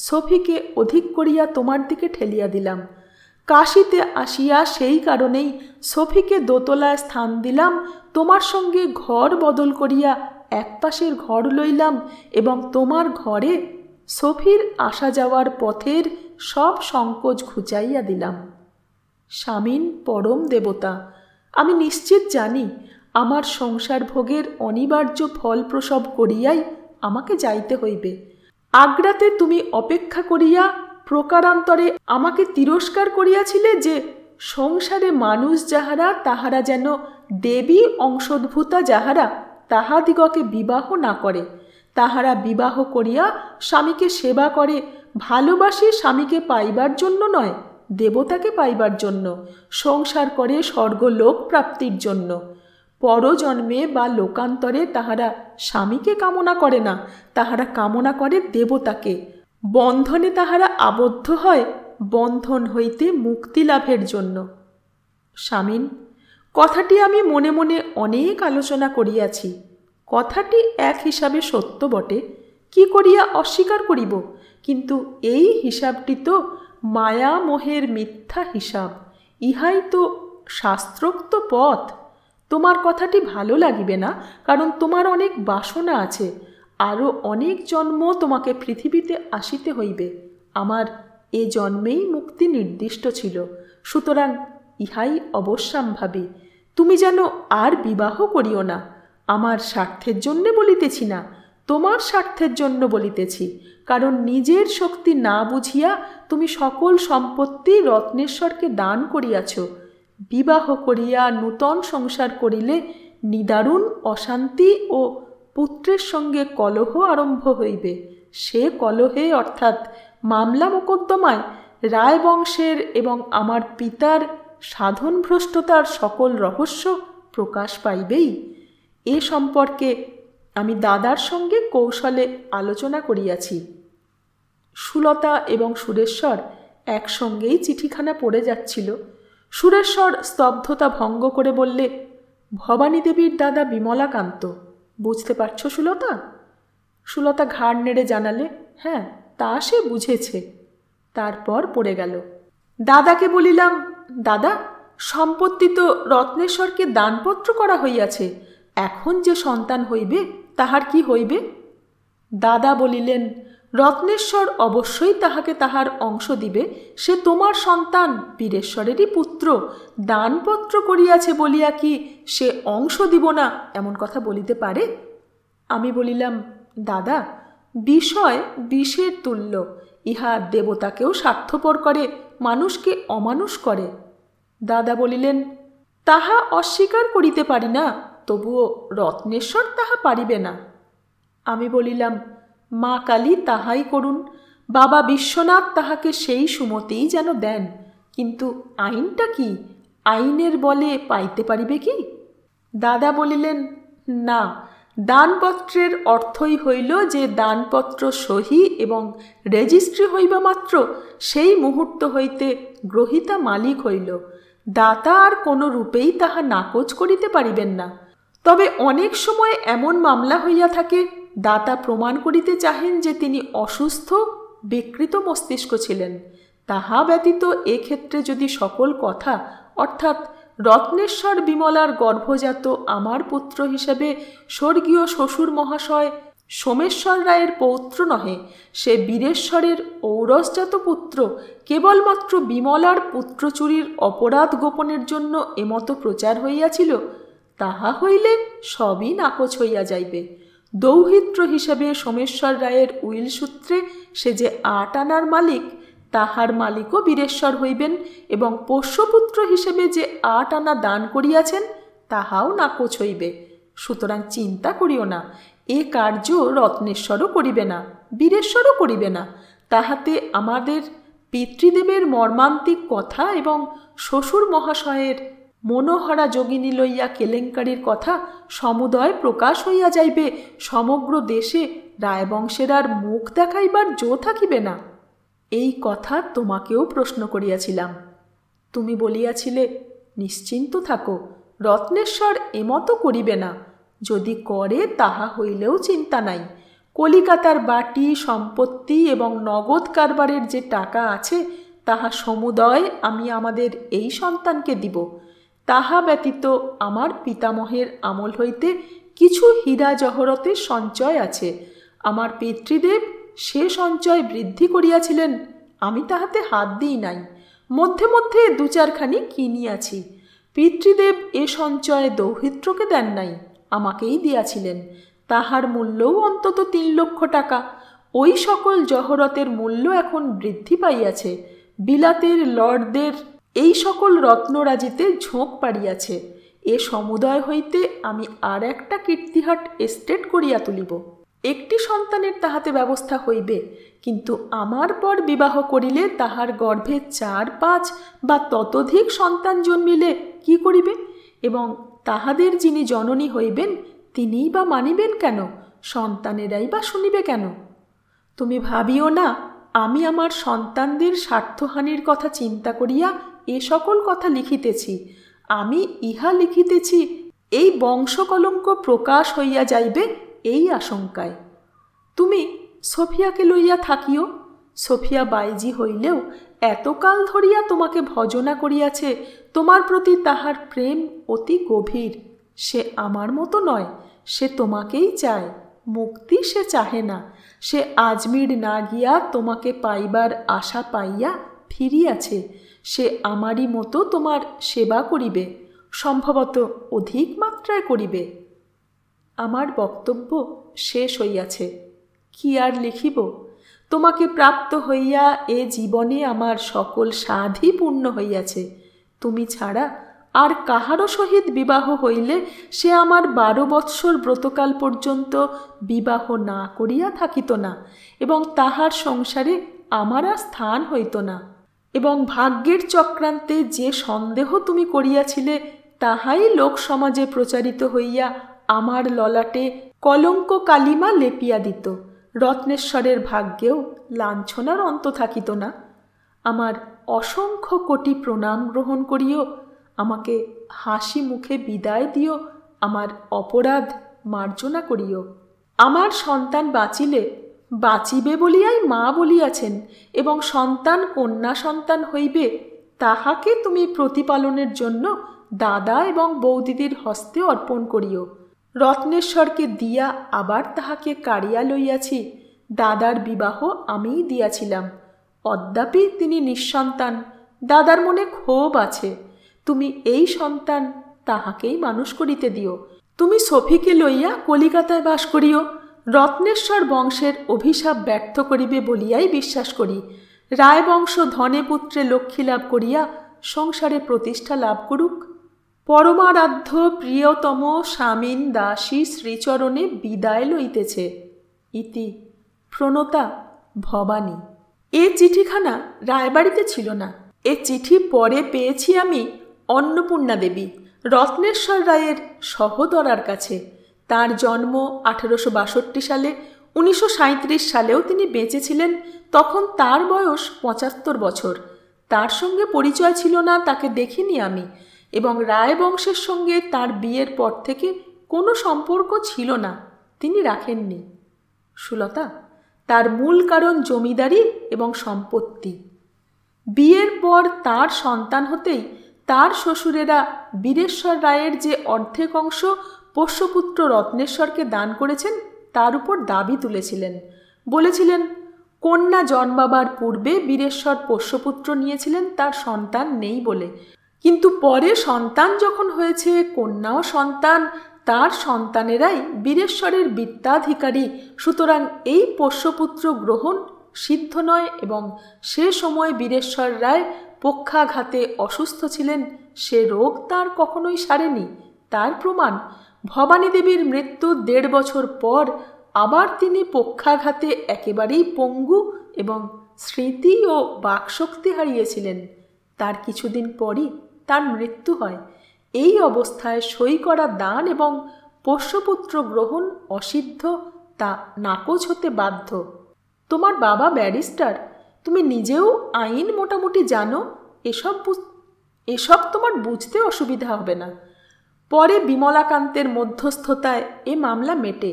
সফিকে অধিক করিয়া তোমার দিকে ঠেলিয়া দিলাম। কাশীতে আসিয়া সেই কারণেই সফিকে দোতলায় স্থান দিলাম, তোমার সঙ্গে ঘর বদল করিয়া একপাশের ঘর লইলাম এবং তোমার ঘরে সফির আসা যাওয়ার পথের সব সংকোচ ঘুচাইয়া দিলাম। স্বামীন পরম দেবতা, আমি নিশ্চিত জানি আমার সংসার ভোগের অনিবার্য ফল প্রসব করিয়াই আমাকে যাইতে হইবে। আগ্রাতে তুমি অপেক্ষা করিয়া প্রকারান্তরে আমাকে তিরস্কার করিয়াছিলে যে সংসারে মানুষ যাহারা তাহারা যেন দেবী অংশোদ্ভূতা যাহারা তাহাদিগকে বিবাহ না করে, তাহারা বিবাহ করিয়া স্বামীকে সেবা করে, ভালোবাসে স্বামীকে পাইবার জন্য নয়, দেবতাকে পাইবার জন্য, সংসার করে স্বর্গলোক প্রাপ্তির জন্য। পরজন্মে বা লোকান্তরে তাহারা স্বামীকে কামনা করে না, তাহারা কামনা করে দেবতাকে। বন্ধনে তাহারা আবদ্ধ হয় বন্ধন হইতে মুক্তি লাভের জন্য। স্বামীন, কথাটি আমি মনে মনে অনেক আলোচনা করিয়াছি। কথাটি এক হিসাবে সত্য বটে, কি করিয়া অস্বীকার করিব? কিন্তু এই হিসাবটি তো মায়া মোহের মিথ্যা হিসাব, ইহাই তো শাস্ত্রোক্ত পথ। তোমার কথাটি ভালো লাগিবে না, কারণ তোমার অনেক বাসনা আছে, আরও অনেক জন্ম তোমাকে পৃথিবীতে আসিতে হইবে। আমার এ জন্মেই মুক্তি নির্দিষ্ট ছিল, সুতরাং ইহাই অবশ্যম্ভাবী। তুমি যেন আর বিবাহ করিও না। আমার স্বার্থের জন্যে বলিতেছি না, তোমার স্বার্থের জন্য বলিতেছি, কারণ নিজের শক্তি না বুঝিয়া তুমি সকল সম্পত্তি রত্নেশ্বরকে দান করিয়াছ। বিবাহ করিয়া নূতন সংসার করিলে নিদারুণ অশান্তি ও পুত্রের সঙ্গে কলহ আরম্ভ হইবে। সে কলহে অর্থাৎ মামলা মোকদ্দমায় রায়বংশের এবং আমার পিতার সাধনভ্রষ্টতার সকল রহস্য প্রকাশ পাইবেই। এ সম্পর্কে আমি দাদার সঙ্গে কৌশলে আলোচনা করিয়াছি। সুলতা এবং সুরেশ্বর একসঙ্গেই চিঠিখানা পড়ে যাচ্ছিল। সুরেশ্বর স্তব্ধতা ভঙ্গ করে বললে, ভবানী দেবীর দাদা বিমলাকান্ত, বুঝতে পারছ সুলতা? সুলতা ঘাড় নেড়ে জানালে, হ্যাঁ, তা সে বুঝেছে। তারপর পড়ে গেল। দাদাকে বলিলাম, দাদা, সম্পত্তি তো রত্নেশ্বরকে দানপত্র করা হইয়াছে, এখন যে সন্তান হইবে তাহার কি হইবে? দাদা বলিলেন, রত্নেশ্বর অবশ্যই তাহাকে তাহার অংশ দিবে, সে তোমার সন্তান, বীরেশ্বরেরই পুত্র। দানপত্র করিয়াছে বলিয়া কি সে অংশ দিব না এমন কথা বলিতে পারে? আমি বলিলাম, দাদা, বিষয় বিষের তুল্য, ইহা দেবতাকেও স্বার্থপর করে, মানুষকে অমানুষ করে। দাদা বলিলেন, তাহা অস্বীকার করিতে পারি না, তবুও রত্নেশ্বর তাহা পারিবে না। আমি বলিলাম, মা কালী তাহাই করুন, বাবা বিশ্বনাথ তাহাকে সেই সুমতিই যেন দেন, কিন্তু আইনটা কি? আইনের বলে পাইতে পারিবে কি? দাদা বলিলেন, না, দানপত্রের অর্থই হইল যে দানপত্র সহি এবং রেজিস্ট্রি হইবা মাত্র সেই মুহূর্ত হইতে গ্রহিতা মালিক হইল। দাতা আর কোনো রূপেই তাহা নাকচ করিতে পারিবেন না। তবে অনেক সময় এমন মামলা হইয়া থাকে, দাতা প্রমাণ করিতে চাহেন যে তিনি অসুস্থ বিকৃত মস্তিষ্ক ছিলেন। তাহা ব্যতীত এক্ষেত্রে যদি সকল কথা, অর্থাৎ রত্নেশ্বর বিমলার গর্ভজাত আমার পুত্র হিসেবে স্বর্গীয় শ্বশুর মহাশয় সোমেশ্বর রায়ের পৌত্র নহে, সে বীরেশ্বরের ঔরসজাত পুত্র, কেবলমাত্র বিমলার পুত্রচুরির অপরাধ গোপনের জন্য এমতো প্রচার হইয়াছিল, তাহা হইলে সবই নাকচ হইয়া যাইবে। দৌহিত্র হিসেবে সোমেশ্বর রায়ের উইল সূত্রে সে যে ৮ আনার মালিক, তাহার মালিকও বীরেশ্বর হইবেন, এবং পোষ্যপুত্র হিসেবে যে ৮ আনা দান করিয়াছেন তাহাও নাকচ হইবে। সুতরাং চিন্তা করিও না, এ কার্য রত্নেশ্বরও করিবে না, বীরেশ্বরও করিবে না। তাহাতে আমাদের পিতৃদেবের মর্মান্তিক কথা এবং শ্বশুর মহাশয়ের মনোহরা যোগিনী লইয়া কেলেঙ্কারির কথা সমুদয় প্রকাশ হইয়া যাইবে, সমগ্র দেশে রায়বংশের আর মুখ দেখাইবার জো থাকিবে না। এই কথা তোমাকেও প্রশ্ন করিয়াছিলাম। তুমি বলিয়াছিলে, নিশ্চিন্ত থাকো, রত্নেশ্বর এমতো করিবে না, যদি করে তাহা হইলেও চিন্তা নাই। কলিকাতার বাটি সম্পত্তি এবং নগদ কারবারের যে টাকা আছে তাহা সমুদয় আমি আমাদের এই সন্তানকে দিব। তাহা ব্যতীত আমার পিতামহের আমল হইতে কিছু হীরা জহরতের সঞ্চয় আছে। আমার পিতৃদেব সে সঞ্চয় বৃদ্ধি করিয়াছিলেন, আমি তাহাতে হাত দিই নাই। মধ্যে মধ্যে 2-4খানি কিনিয়াছি। পিতৃদেব এ সঞ্চয়ে দৌহিত্রকে দেন নাই, আমাকেই দিয়াছিলেন। তাহার মূল্যও অন্তত 3 লক্ষ টাকা। ওই সকল জহরতের মূল্য এখন বৃদ্ধি পাইয়াছে। বিলাতের লর্ডদের এই সকল রত্নরাজিতে ঝোঁক পাড়িয়াছে। এ সমুদয় হইতে আমি আর একটা কীর্তিহাট এস্টেট করিয়া তুলিব। একটি সন্তানের তাহাতে ব্যবস্থা হইবে, কিন্তু আমার পর বিবাহ করিলে তাহার গর্ভে 4-5 বা ততোধিক সন্তান জন্মিলে কি করিবে? এবং তাহাদের যিনি জননী হইবেন তিনিই বা মানিবেন কেন? সন্তানেরাই বা শুনিবে কেন? তুমি ভাবিও না আমি আমার সন্তানদের স্বার্থহানির কথা চিন্তা করিয়া এ সকল কথা লিখিতেছি। আমি ইহা লিখিতেছি এই বংশকলঙ্ক প্রকাশ হইয়া যাইবে এই আশঙ্কায়। তুমি সোফিয়াকে লইয়া থাকিও। সোফিয়া বাইজি হইলেও এতকাল ধরিয়া তোমাকে ভজনা করিয়াছে, তোমার প্রতি তাহার প্রেম অতি গভীর। সে আমার মতো নয়, সে তোমাকেই চায়, মুক্তি সে চাহে না। সে আজমির না গিয়া তোমাকে পাইবার আশা পাইয়া ফিরিয়াছে। সে আমারই মতো তোমার সেবা করিবে, সম্ভবত অধিক মাত্রায় করিবে। আমার বক্তব্য শেষ হইয়াছে, কি আর লিখিব? তোমাকে প্রাপ্ত হইয়া এ জীবনে আমার সকল সাধই পূর্ণ হইয়াছে। তুমি ছাড়া আর কাহারও সহিত বিবাহ হইলে সে আমার 12 বৎসর ব্রতকাল পর্যন্ত বিবাহ না করিয়া থাকিত না, এবং তাহার সংসারে আমার আর স্থান হইত না। এবং ভাগ্যের চক্রান্তে যে সন্দেহ তুমি করিয়াছিলে তাহাই লোক সমাজে প্রচারিত হইয়া আমার ললাটে কলঙ্ক কালিমা লেপিয়া দিত। রত্নেশ্বরের ভাগ্যেও লাঞ্ছনার অন্ত থাকিত না। আমার অসংখ্য কোটি প্রণাম গ্রহণ করিও, আমাকে হাসি মুখে বিদায় দিও, আমার অপরাধ মার্জনা করিও। আমার সন্তান বাঁচিলে বাঁচিবে বলিয়াই মা বলিয়াছেন, এবং সন্তান কন্যা সন্তান হইবে তাহাকে তুমি প্রতিপালনের জন্য দাদা এবং বৌদিদির হস্তে অর্পণ করিও। রত্নেশ্বরকে দিয়া আবার তাহাকে কাড়িয়া লইয়াছি। দাদার বিবাহ আমিই দিয়াছিলাম, অদ্যাপি তিনি নিঃসন্তান। দাদার মনে ক্ষোভ আছে। তুমি এই সন্তান তাহাকেই মানুষ করিতে দিও। তুমি সফিকে লইয়া কলিকাতায় বাস করিও। রত্নেশ্বর বংশের অভিশাপ ব্যর্থ করিবে বলিয়াই বিশ্বাস করি। রায়বংশ ধনে পুত্রে লক্ষ্মী লাভ করিয়া সংসারে প্রতিষ্ঠা লাভ করুক। পরমারাধ্য প্রিয়তম স্বামীন দাসী শ্রীচরণে বিদায় লইতেছে। ইতি প্রণতা ভবানী। এ চিঠিখানা রায়বাড়িতে ছিল না। এ চিঠি পরে পেয়েছি আমি অন্নপূর্ণা দেবী, রত্নেশ্বর রায়ের সহোদরার কাছে। তার জন্ম 1862 সালে। 1937 সালেও তিনি বেঁচে ছিলেন। তখন তার বয়স 75 বছর। তার সঙ্গে পরিচয় ছিল না, তাকে দেখিনি আমি, এবং রায়বংশের সঙ্গে তার বিয়ের পর থেকে কোনো সম্পর্ক ছিল না, তিনি রাখেননি। সুলতা, তার মূল কারণ জমিদারি এবং সম্পত্তি। বিয়ের পর তার সন্তান হতেই তার শ্বশুরেরা বীরেশ্বর রায়ের যে অর্ধেক অংশ পোষ্যপুত্র রত্নেশ্বরকে দান করেছেন তার উপর দাবি তুলেছিলেন। বলেছিলেন কন্যা জন্মাবার পূর্বে বীরেশ্বর পোষ্যপুত্র নিয়েছিলেন তার সন্তান নেই বলে, কিন্তু পরে সন্তান যখন হয়েছে, কন্যাও সন্তান, তার সন্তানেরাই বীরেশ্বরের বিত্তাধিকারী। সুতরাং এই পোষ্যপুত্র গ্রহণ সিদ্ধ নয়, এবং সে সময় বীরেশ্বর রায় পক্ষাঘাতে অসুস্থ ছিলেন। সে রোগ তার কখনোই সারেনি। তার প্রমাণ ভবানী দেবীর মৃত্যুর 1.5 বছর পর আবার তিনি পক্ষাঘাতে একেবারেই পঙ্গু এবং স্মৃতি ও বাকশক্তি হারিয়েছিলেন। তার কিছুদিন পরই তার মৃত্যু হয়। এই অবস্থায় সই করা দান এবং পোষ্যপুত্র গ্রহণ অসিদ্ধ, তা নাকচ হতে বাধ্য। তোমার বাবা ব্যারিস্টার, তুমি নিজেও আইন মোটামুটি জানো, এসব তোমার বুঝতে অসুবিধা হবে না। পরে বিমলাকান্তের মধ্যস্থতায় এ মামলা মেটে।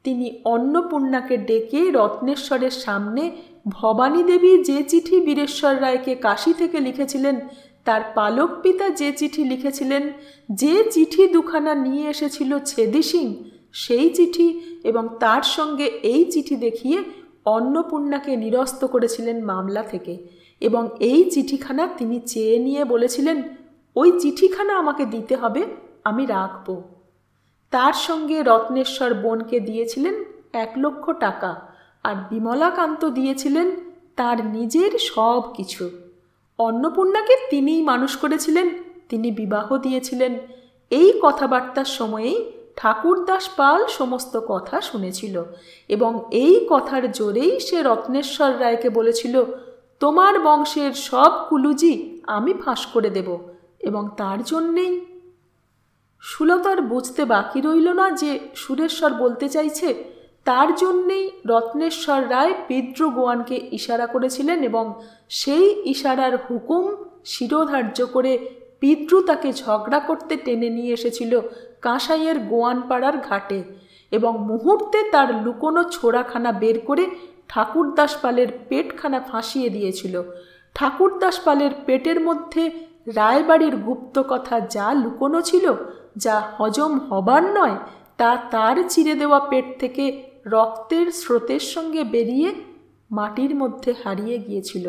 তিনি অন্নপূর্ণাকে ডেকে রত্নেশ্বরের সামনে ভবানী দেবী যে চিঠি বীরেশ্বর রায়কে কাশী থেকে লিখেছিলেন, তার পালক পিতা যে চিঠি লিখেছিলেন, যে চিঠি দুখানা নিয়ে এসেছিল ছেদি সিং, সেই চিঠি এবং তার সঙ্গে এই চিঠি দেখিয়ে অন্নপূর্ণাকে নিরস্ত করেছিলেন মামলা থেকে। এবং এই চিঠিখানা তিনি চেয়ে নিয়ে বলেছিলেন, ওই চিঠিখানা আমাকে দিতে হবে, আমি রাখব। তার সঙ্গে রত্নেশ্বর বোনকে দিয়েছিলেন 1,00,000 টাকা, আর বিমলাকান্ত দিয়েছিলেন তার নিজের সব কিছু। অন্নপূর্ণাকে তিনিই মানুষ করেছিলেন, তিনি বিবাহ দিয়েছিলেন। এই কথাবার্তার সময়েই ঠাকুরদাস পাল সমস্ত কথা শুনেছিল এবং এই কথার জোরেই সে রত্নেশ্বর রায়কে বলেছিল, তোমার বংশের সব কুলুজি আমি ফাঁস করে দেব। এবং তার জন্যেই সুলতার বুঝতে বাকি রইল না যে সুরেশ্বর বলতে চাইছে, তার জন্যেই রত্নেশ্বর রায় পিদ্রু গোয়ানকে ইশারা করেছিলেন এবং সেই ইশারার হুকুম শিরোধার্য করে পিদ্রু তাকে ঝগড়া করতে টেনে নিয়ে এসেছিল কাঁসাইয়ের গোয়ানপাড়ার ঘাটে এবং মুহূর্তে তার লুকোনো ছোড়াখানা বের করে ঠাকুরদাস পালের পেটখানা ফাঁসিয়ে দিয়েছিল। ঠাকুরদাস পালের পেটের মধ্যে রায়বাড়ির গুপ্ত কথা যা লুকোনো ছিল, যা হজম হবার নয়, তা তার চিরে দেওয়া পেট থেকে রক্তের স্রোতের সঙ্গে বেরিয়ে মাটির মধ্যে হারিয়ে গিয়েছিল।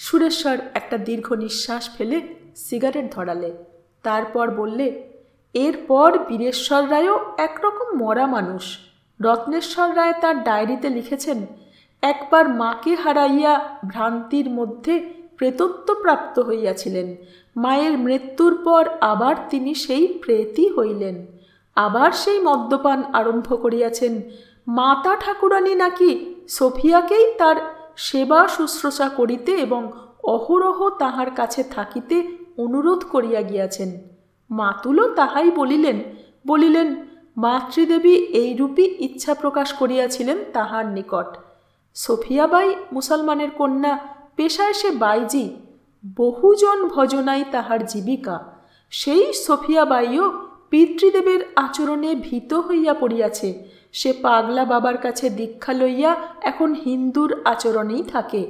সুরেশ্বর একটা দীর্ঘ নিঃশ্বাস ফেলে সিগারেট ধরালে। তারপর বললে, এরপর বীরেশ্বর রায়ও একরকম মরা মানুষ। রত্নেশ্বর রায় তার ডায়েরিতে লিখেছেন, একবার মাকে হারাইয়া ভ্রান্তির মধ্যে প্রেতত্বপ্রাপ্ত হইয়াছিলেন। মায়ের মৃত্যুর পর আবার তিনি সেই প্রেতই হইলেন। আবার সেই মদ্যপান আরম্ভ করিয়াছেন। মাতা ঠাকুরানী নাকি সোফিয়াকেই তার সেবা শুশ্রূষা করিতে এবং অহরহ তাহার কাছে থাকিতে অনুরোধ করিয়া গিয়াছেন। মাতুলও তাহাই বলিলেন মাতৃদেবী এইরূপই ইচ্ছা প্রকাশ করিয়াছিলেন তাহার নিকট। সোফিয়াবাই মুসলমানের কন্যা, পেশায় সে বাইজি, বহুজন ভজনাই তাহার জীবিকা। সেই সোফিয়াবাইও পিতৃদেবের আচরণে ভীত হইয়া পড়িয়াছে। সে পাগলা বাবার কাছে দীক্ষা লইয়া এখন হিন্দুর আচরণেই থাকে।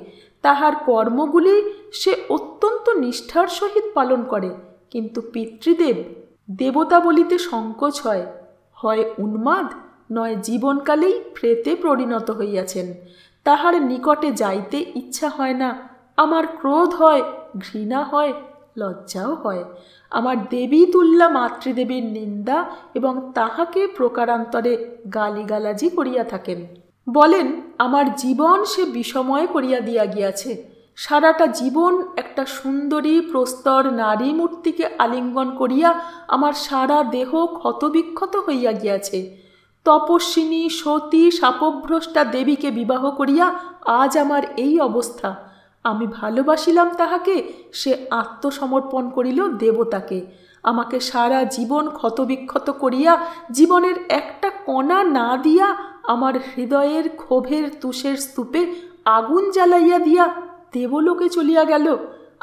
তাহার কর্মগুলি সে অত্যন্ত নিষ্ঠার সহিত পালন করে, কিন্তু পিতৃদেব দেবতা বলিতে সংকোচ হয়। হয় উন্মাদ, নয় জীবনকালেই প্রেতে পরিণত হইয়াছেন। তাহার নিকটে যাইতে ইচ্ছা হয় না। আমার ক্রোধ হয়, ঘৃণা হয়, লজ্জাও হয়। আমার দেবী তুল্যা মাতৃদেবীর নিন্দা এবং তাহাকে প্রকারান্তরে গালিগালাজি করিয়া থাকেন। বলেন, আমার জীবন সে বিষময় করিয়া দিয়া গিয়াছে। সারাটা জীবন একটা সুন্দরী প্রস্তর নারী মূর্তিকে আলিঙ্গন করিয়া আমার সারা দেহ ক্ষতবিক্ষত হইয়া গিয়াছে। তপস্বিনী সতী শাপভ্রষ্টা দেবীকে বিবাহ করিয়া আজ আমার এই অবস্থা। আমি ভালোবাসিলাম তাহাকে, সে আত্মসমর্পণ করিল দেবতাকে। আমাকে সারা জীবন ক্ষতবিক্ষত করিয়া জীবনের একটা কণা না দিয়া আমার হৃদয়ের ক্ষোভের তুষের স্তূপে আগুন জ্বালাইয়া দিয়া দেবলোকে চলিয়া গেল।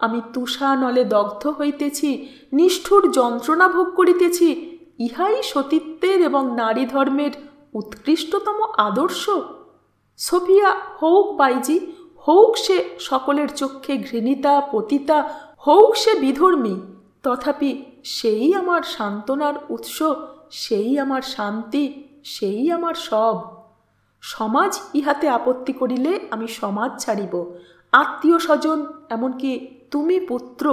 আমি তুষা নলে দগ্ধ হইতেছি, নিষ্ঠুর যন্ত্রণা ভোগ করিতেছি। ইহাই সতীত্বের এবং নারী ধর্মের উৎকৃষ্টতম আদর্শ। সোফিয়া হউক বাইজি, হউক সে সকলের চক্ষে ঘৃণিতা পতিতা, হউক সে বিধর্মী, তথাপি সেই আমার সান্ত্বনার উৎস, সেই আমার শান্তি, সেই আমার সব। সমাজ ইহাতে আপত্তি করিলে আমি সমাজ ছাড়িব। আত্মীয় স্বজন, এমনকি তুমি পুত্র,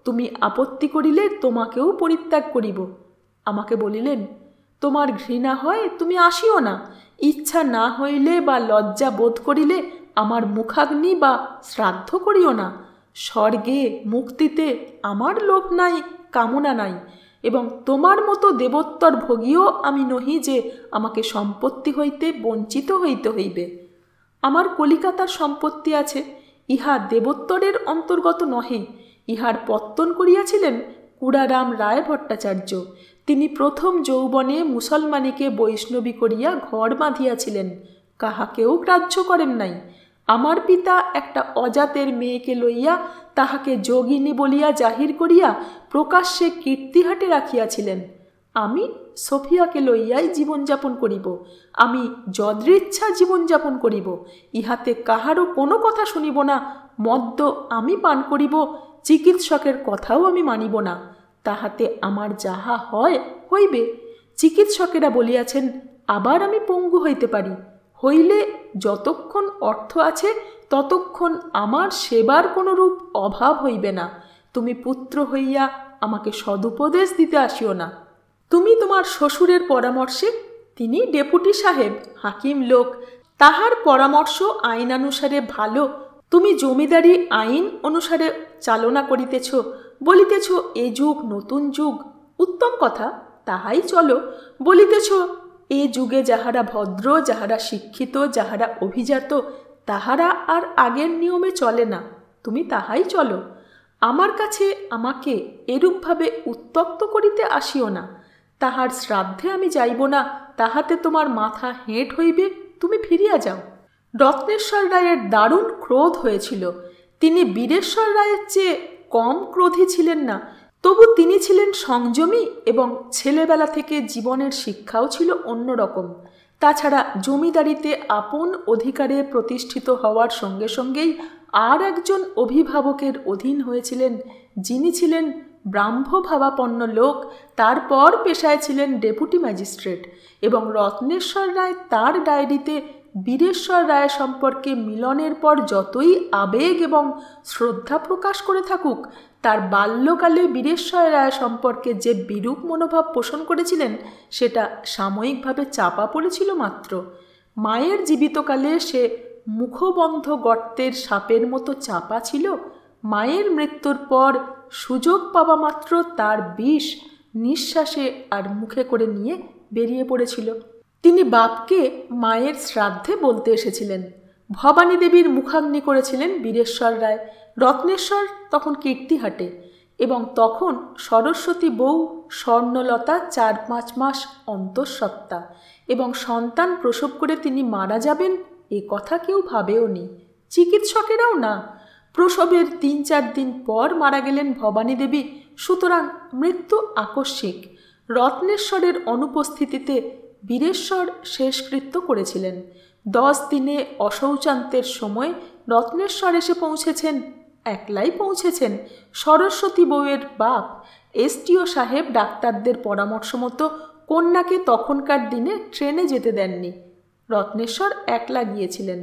তুমি আপত্তি করিলে তোমাকেও পরিত্যাগ করিব। আমাকে বলিলেন, তোমার ঘৃণা হয় তুমি আসিও না। ইচ্ছা না হইলে বা লজ্জা বোধ করিলে আমার মুখাগ্নি বা শ্রাদ্ধ করিও না। স্বর্গে মুক্তিতে আমার লোভ নাই, কামনা নাই, এবং তোমার মতো দেবোত্তর ভোগীও আমি নহি যে আমাকে সম্পত্তি হইতে বঞ্চিত হইতে হইবে। আমার কলিকাতার সম্পত্তি আছে, ইহা দেবোত্তরের অন্তর্গত নহে। ইহার পত্তন করিয়াছিলেন কুড়ারাম রায় ভট্টাচার্য। তিনি প্রথম যৌবনে মুসলমানিকে বৈষ্ণবী করিয়া ঘর বাঁধিয়াছিলেন, কাহাকেও গ্রাহ্য করেন নাই। আমার পিতা একটা অজাতের মেয়েকে লইয়া তাহাকে যোগিনী বলিয়া জাহির করিয়া প্রকাশ্যে কীর্তিহাটে রাখিয়াছিলেন। আমি সোফিয়াকে লইয়াই জীবনযাপন করিব, আমি যদৃচ্ছা জীবনযাপন করিব, ইহাতে কাহারও কোনো কথা শুনিব না। মদ্য আমি পান করিব, চিকিৎসকের কথাও আমি মানিব না। তাহাতে আমার যাহা হয় হইবে। চিকিৎসকেরা বলিয়াছেন আবার আমি পঙ্গু হইতে পারি, হইলে যতক্ষণ অর্থ আছে ততক্ষণ আমার সেবার কোনো রূপ অভাব হইবে না। তুমি পুত্র হইয়া আমাকে সদুপদেশ দিতে আসিও না। তুমি তোমার শ্বশুরের পরামর্শে, তিনি ডেপুটি সাহেব, হাকিম লোক, তাহার পরামর্শ আইনানুসারে ভালো। তুমি জমিদারি আইন অনুসারে চালনা করিতেছ, বলিতেছ এ যুগ নতুন যুগ, উত্তম কথা, তাহাই চলো। বলিতেছ এ যুগে যাহারা ভদ্র, যাহারা শিক্ষিত, যাহারা অভিজাত, তাহারা আর আগের নিয়মে চলে না, তুমি তাহাই চলো। আমার কাছে আমাকে এরূপভাবে উত্ত্যক্ত করিতে আসিও না। তাহার শ্রাদ্ধে আমি যাইব না, তাহাতে তোমার মাথা হেঁট হইবে, তুমি ফিরিয়া যাও। রত্নেশ্বর রায়ের দারুণ ক্রোধ হয়েছিল। তিনি বীরেশ্বর রায়ের চেয়ে কম ক্রোধী ছিলেন না, তবু তিনি ছিলেন সংযমী এবং ছেলেবেলা থেকে জীবনের শিক্ষাও ছিল অন্যরকম। তাছাড়া জমিদারিতে আপন অধিকারে প্রতিষ্ঠিত হওয়ার সঙ্গে সঙ্গেই আর একজন অভিভাবকের অধীন হয়েছিলেন, যিনি ছিলেন ব্রাহ্মভাবাপন্ন লোক, তারপর পেশায় ছিলেন ডেপুটি ম্যাজিস্ট্রেট। এবং রত্নেশ্বর রায় তার ডায়েরিতে বীরেশ্বর রায় সম্পর্কে মিলনের পর যতই আবেগ এবং শ্রদ্ধা প্রকাশ করে থাকুক, তার বাল্যকালে বীরেশ্বর রায় সম্পর্কে যে বিরূপ মনোভাব পোষণ করেছিলেন সেটা সাময়িকভাবে চাপা পড়েছিল মাত্র। মায়ের জীবিতকালে সে মুখবন্ধ গর্তের সাপের মতো চাপা ছিল। মায়ের মৃত্যুর পর সুযোগ পাওয়া মাত্র তার বিষ নিঃশ্বাসে আর মুখে করে নিয়ে বেরিয়ে পড়েছিল। তিনি বাপকে মায়ের শ্রাদ্ধে বলতে এসেছিলেন। ভবানী দেবীর মুখাগ্নি করেছিলেন বীরেশ্বর রায়। রত্নেশ্বর তখন কীর্তিহাটে, এবং তখন সরস্বতী বউ স্বর্ণলতা 4-5 মাস অন্তঃসত্ত্বা, এবং সন্তান প্রসব করে তিনি মারা যাবেন এ কথা কেউ ভাবেও নি, চিকিৎসকেরাও না। প্রসবের 3-4 দিন পর মারা গেলেন ভবানী দেবী। সুতরাং মৃত্যু আকস্মিক। রত্নেশ্বরের অনুপস্থিতিতে বীরেশ্বর শেষকৃত্য করেছিলেন। 10 দিনে অশৌচান্তের সময় রত্নেশ্বর এসে পৌঁছেছেন। একলাই পৌঁছেছেন। সরস্বতী বউয়ের বাপ এসটিও সাহেব ডাক্তারদের পরামর্শ মতো কন্যাকে তখনকার দিনে ট্রেনে যেতে দেননি। রত্নেশ্বর একলা গিয়েছিলেন।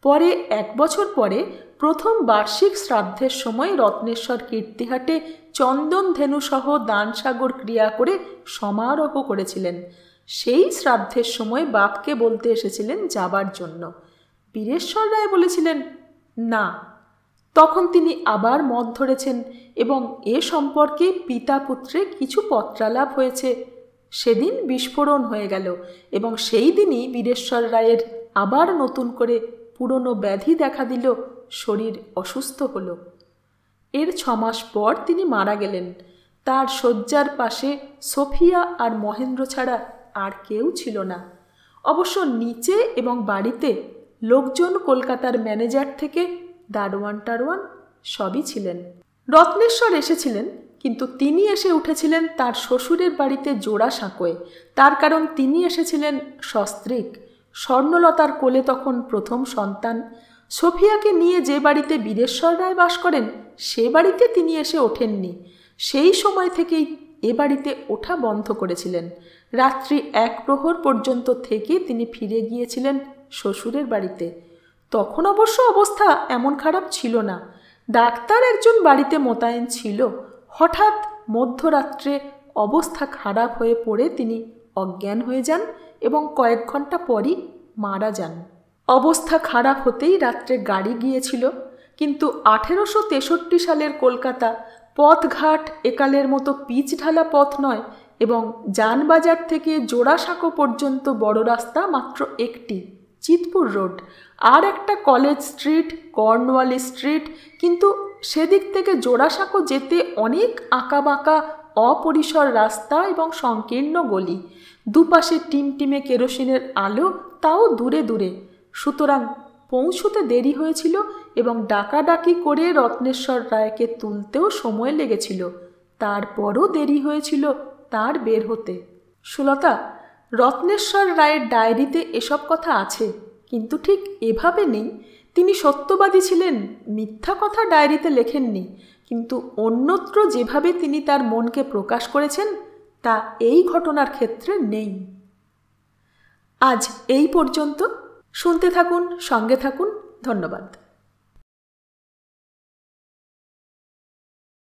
পরে 1 বছর পরে প্রথম বার্ষিক শ্রাদ্ধের সময় রত্নেশ্বর কীর্তিহাটে চন্দন ধেনুসহ দানসাগর ক্রিয়া করে সমারোহ করেছিলেন। সেই শ্রাদ্ধের সময় বাপকে বলতে এসেছিলেন যাবার জন্য। বীরেশ্বর রায় বলেছিলেন না। তখন তিনি আবার মদ ধরেছেন এবং এ সম্পর্কে পিতা পুত্রে কিছু পত্রালাপ হয়েছে। সেদিন বিস্ফোরণ হয়ে গেল এবং সেই দিনই বীরেশ্বর রায়ের আবার নতুন করে পুরনো ব্যাধি দেখা দিল, শরীর অসুস্থ হল। এর 6 মাস পর তিনি মারা গেলেন। তার শয্যার পাশে সোফিয়া আর মহেন্দ্র ছাড়া আর কেউ ছিল না। অবশ্য নিচে এবং বাড়িতে লোকজন কলকাতার ম্যানেজার থেকে দারোয়ান টারোয়ান সবই ছিলেন। রত্নেশ্বর এসেছিলেন, কিন্তু তিনি এসে উঠেছিলেন তার শ্বশুরের বাড়িতে জোড়া সাঁকোয়। তার কারণ তিনি এসেছিলেন সস্ত্রীক। স্বর্ণলতার কোলে তখন প্রথম সন্তান। সোফিয়াকে নিয়ে যে বাড়িতে বীরেশ্বর রায় বাস করেন সে বাড়িতে তিনি এসে ওঠেননি। সেই সময় থেকেই এ বাড়িতে ওঠা বন্ধ করেছিলেন। রাত্রি 1 প্রহর পর্যন্ত থেকে তিনি ফিরে গিয়েছিলেন শ্বশুরের বাড়িতে। তখন অবশ্য অবস্থা এমন খারাপ ছিল না। ডাক্তার একজন বাড়িতে মোতায়েন ছিল। হঠাৎ মধ্যরাত্রে অবস্থা খারাপ হয়ে পড়ে তিনি অজ্ঞান হয়ে যান এবং কয়েক ঘন্টা পরই মারা যান। অবস্থা খারাপ হতেই রাত্রে গাড়ি গিয়েছিল, কিন্তু 1863 সালের কলকাতা পথঘাট একালের মতো পিচ ঢালা পথ নয় এবং যানবাজার থেকে জোড়াসাঁকো পর্যন্ত বড় রাস্তা মাত্র একটি, চিতপুর রোড, আর একটা কলেজ স্ট্রিট, কর্নওয়ালি স্ট্রিট, কিন্তু সেদিক থেকে জোড়াসাঁকো যেতে অনেক আঁকাবাঁকা অপরিসর রাস্তা এবং সংকীর্ণ গলি, দুপাশে টিমটিমে কেরোসিনের আলো, তাও দূরে দূরে। সুতরাং পৌঁছতে দেরি হয়েছিল এবং ডাকাডাকি করে রত্নেশ্বর রায়কে তুলতেও সময় লেগেছিল। তারপরও দেরি হয়েছিল তার বের হতে। সুলতা, রত্নেশ্বর রায়ের ডায়েরিতে এসব কথা আছে, কিন্তু ঠিক এভাবে নেই। তিনি সত্যবাদী ছিলেন, মিথ্যা কথা ডায়েরিতে লেখেননি, কিন্তু অন্যত্র যেভাবে তিনি তার মনকে প্রকাশ করেছেন তা এই ঘটনার ক্ষেত্রে নেই। আজ এই পর্যন্ত। শুনতে থাকুন, সঙ্গে থাকুন। ধন্যবাদ।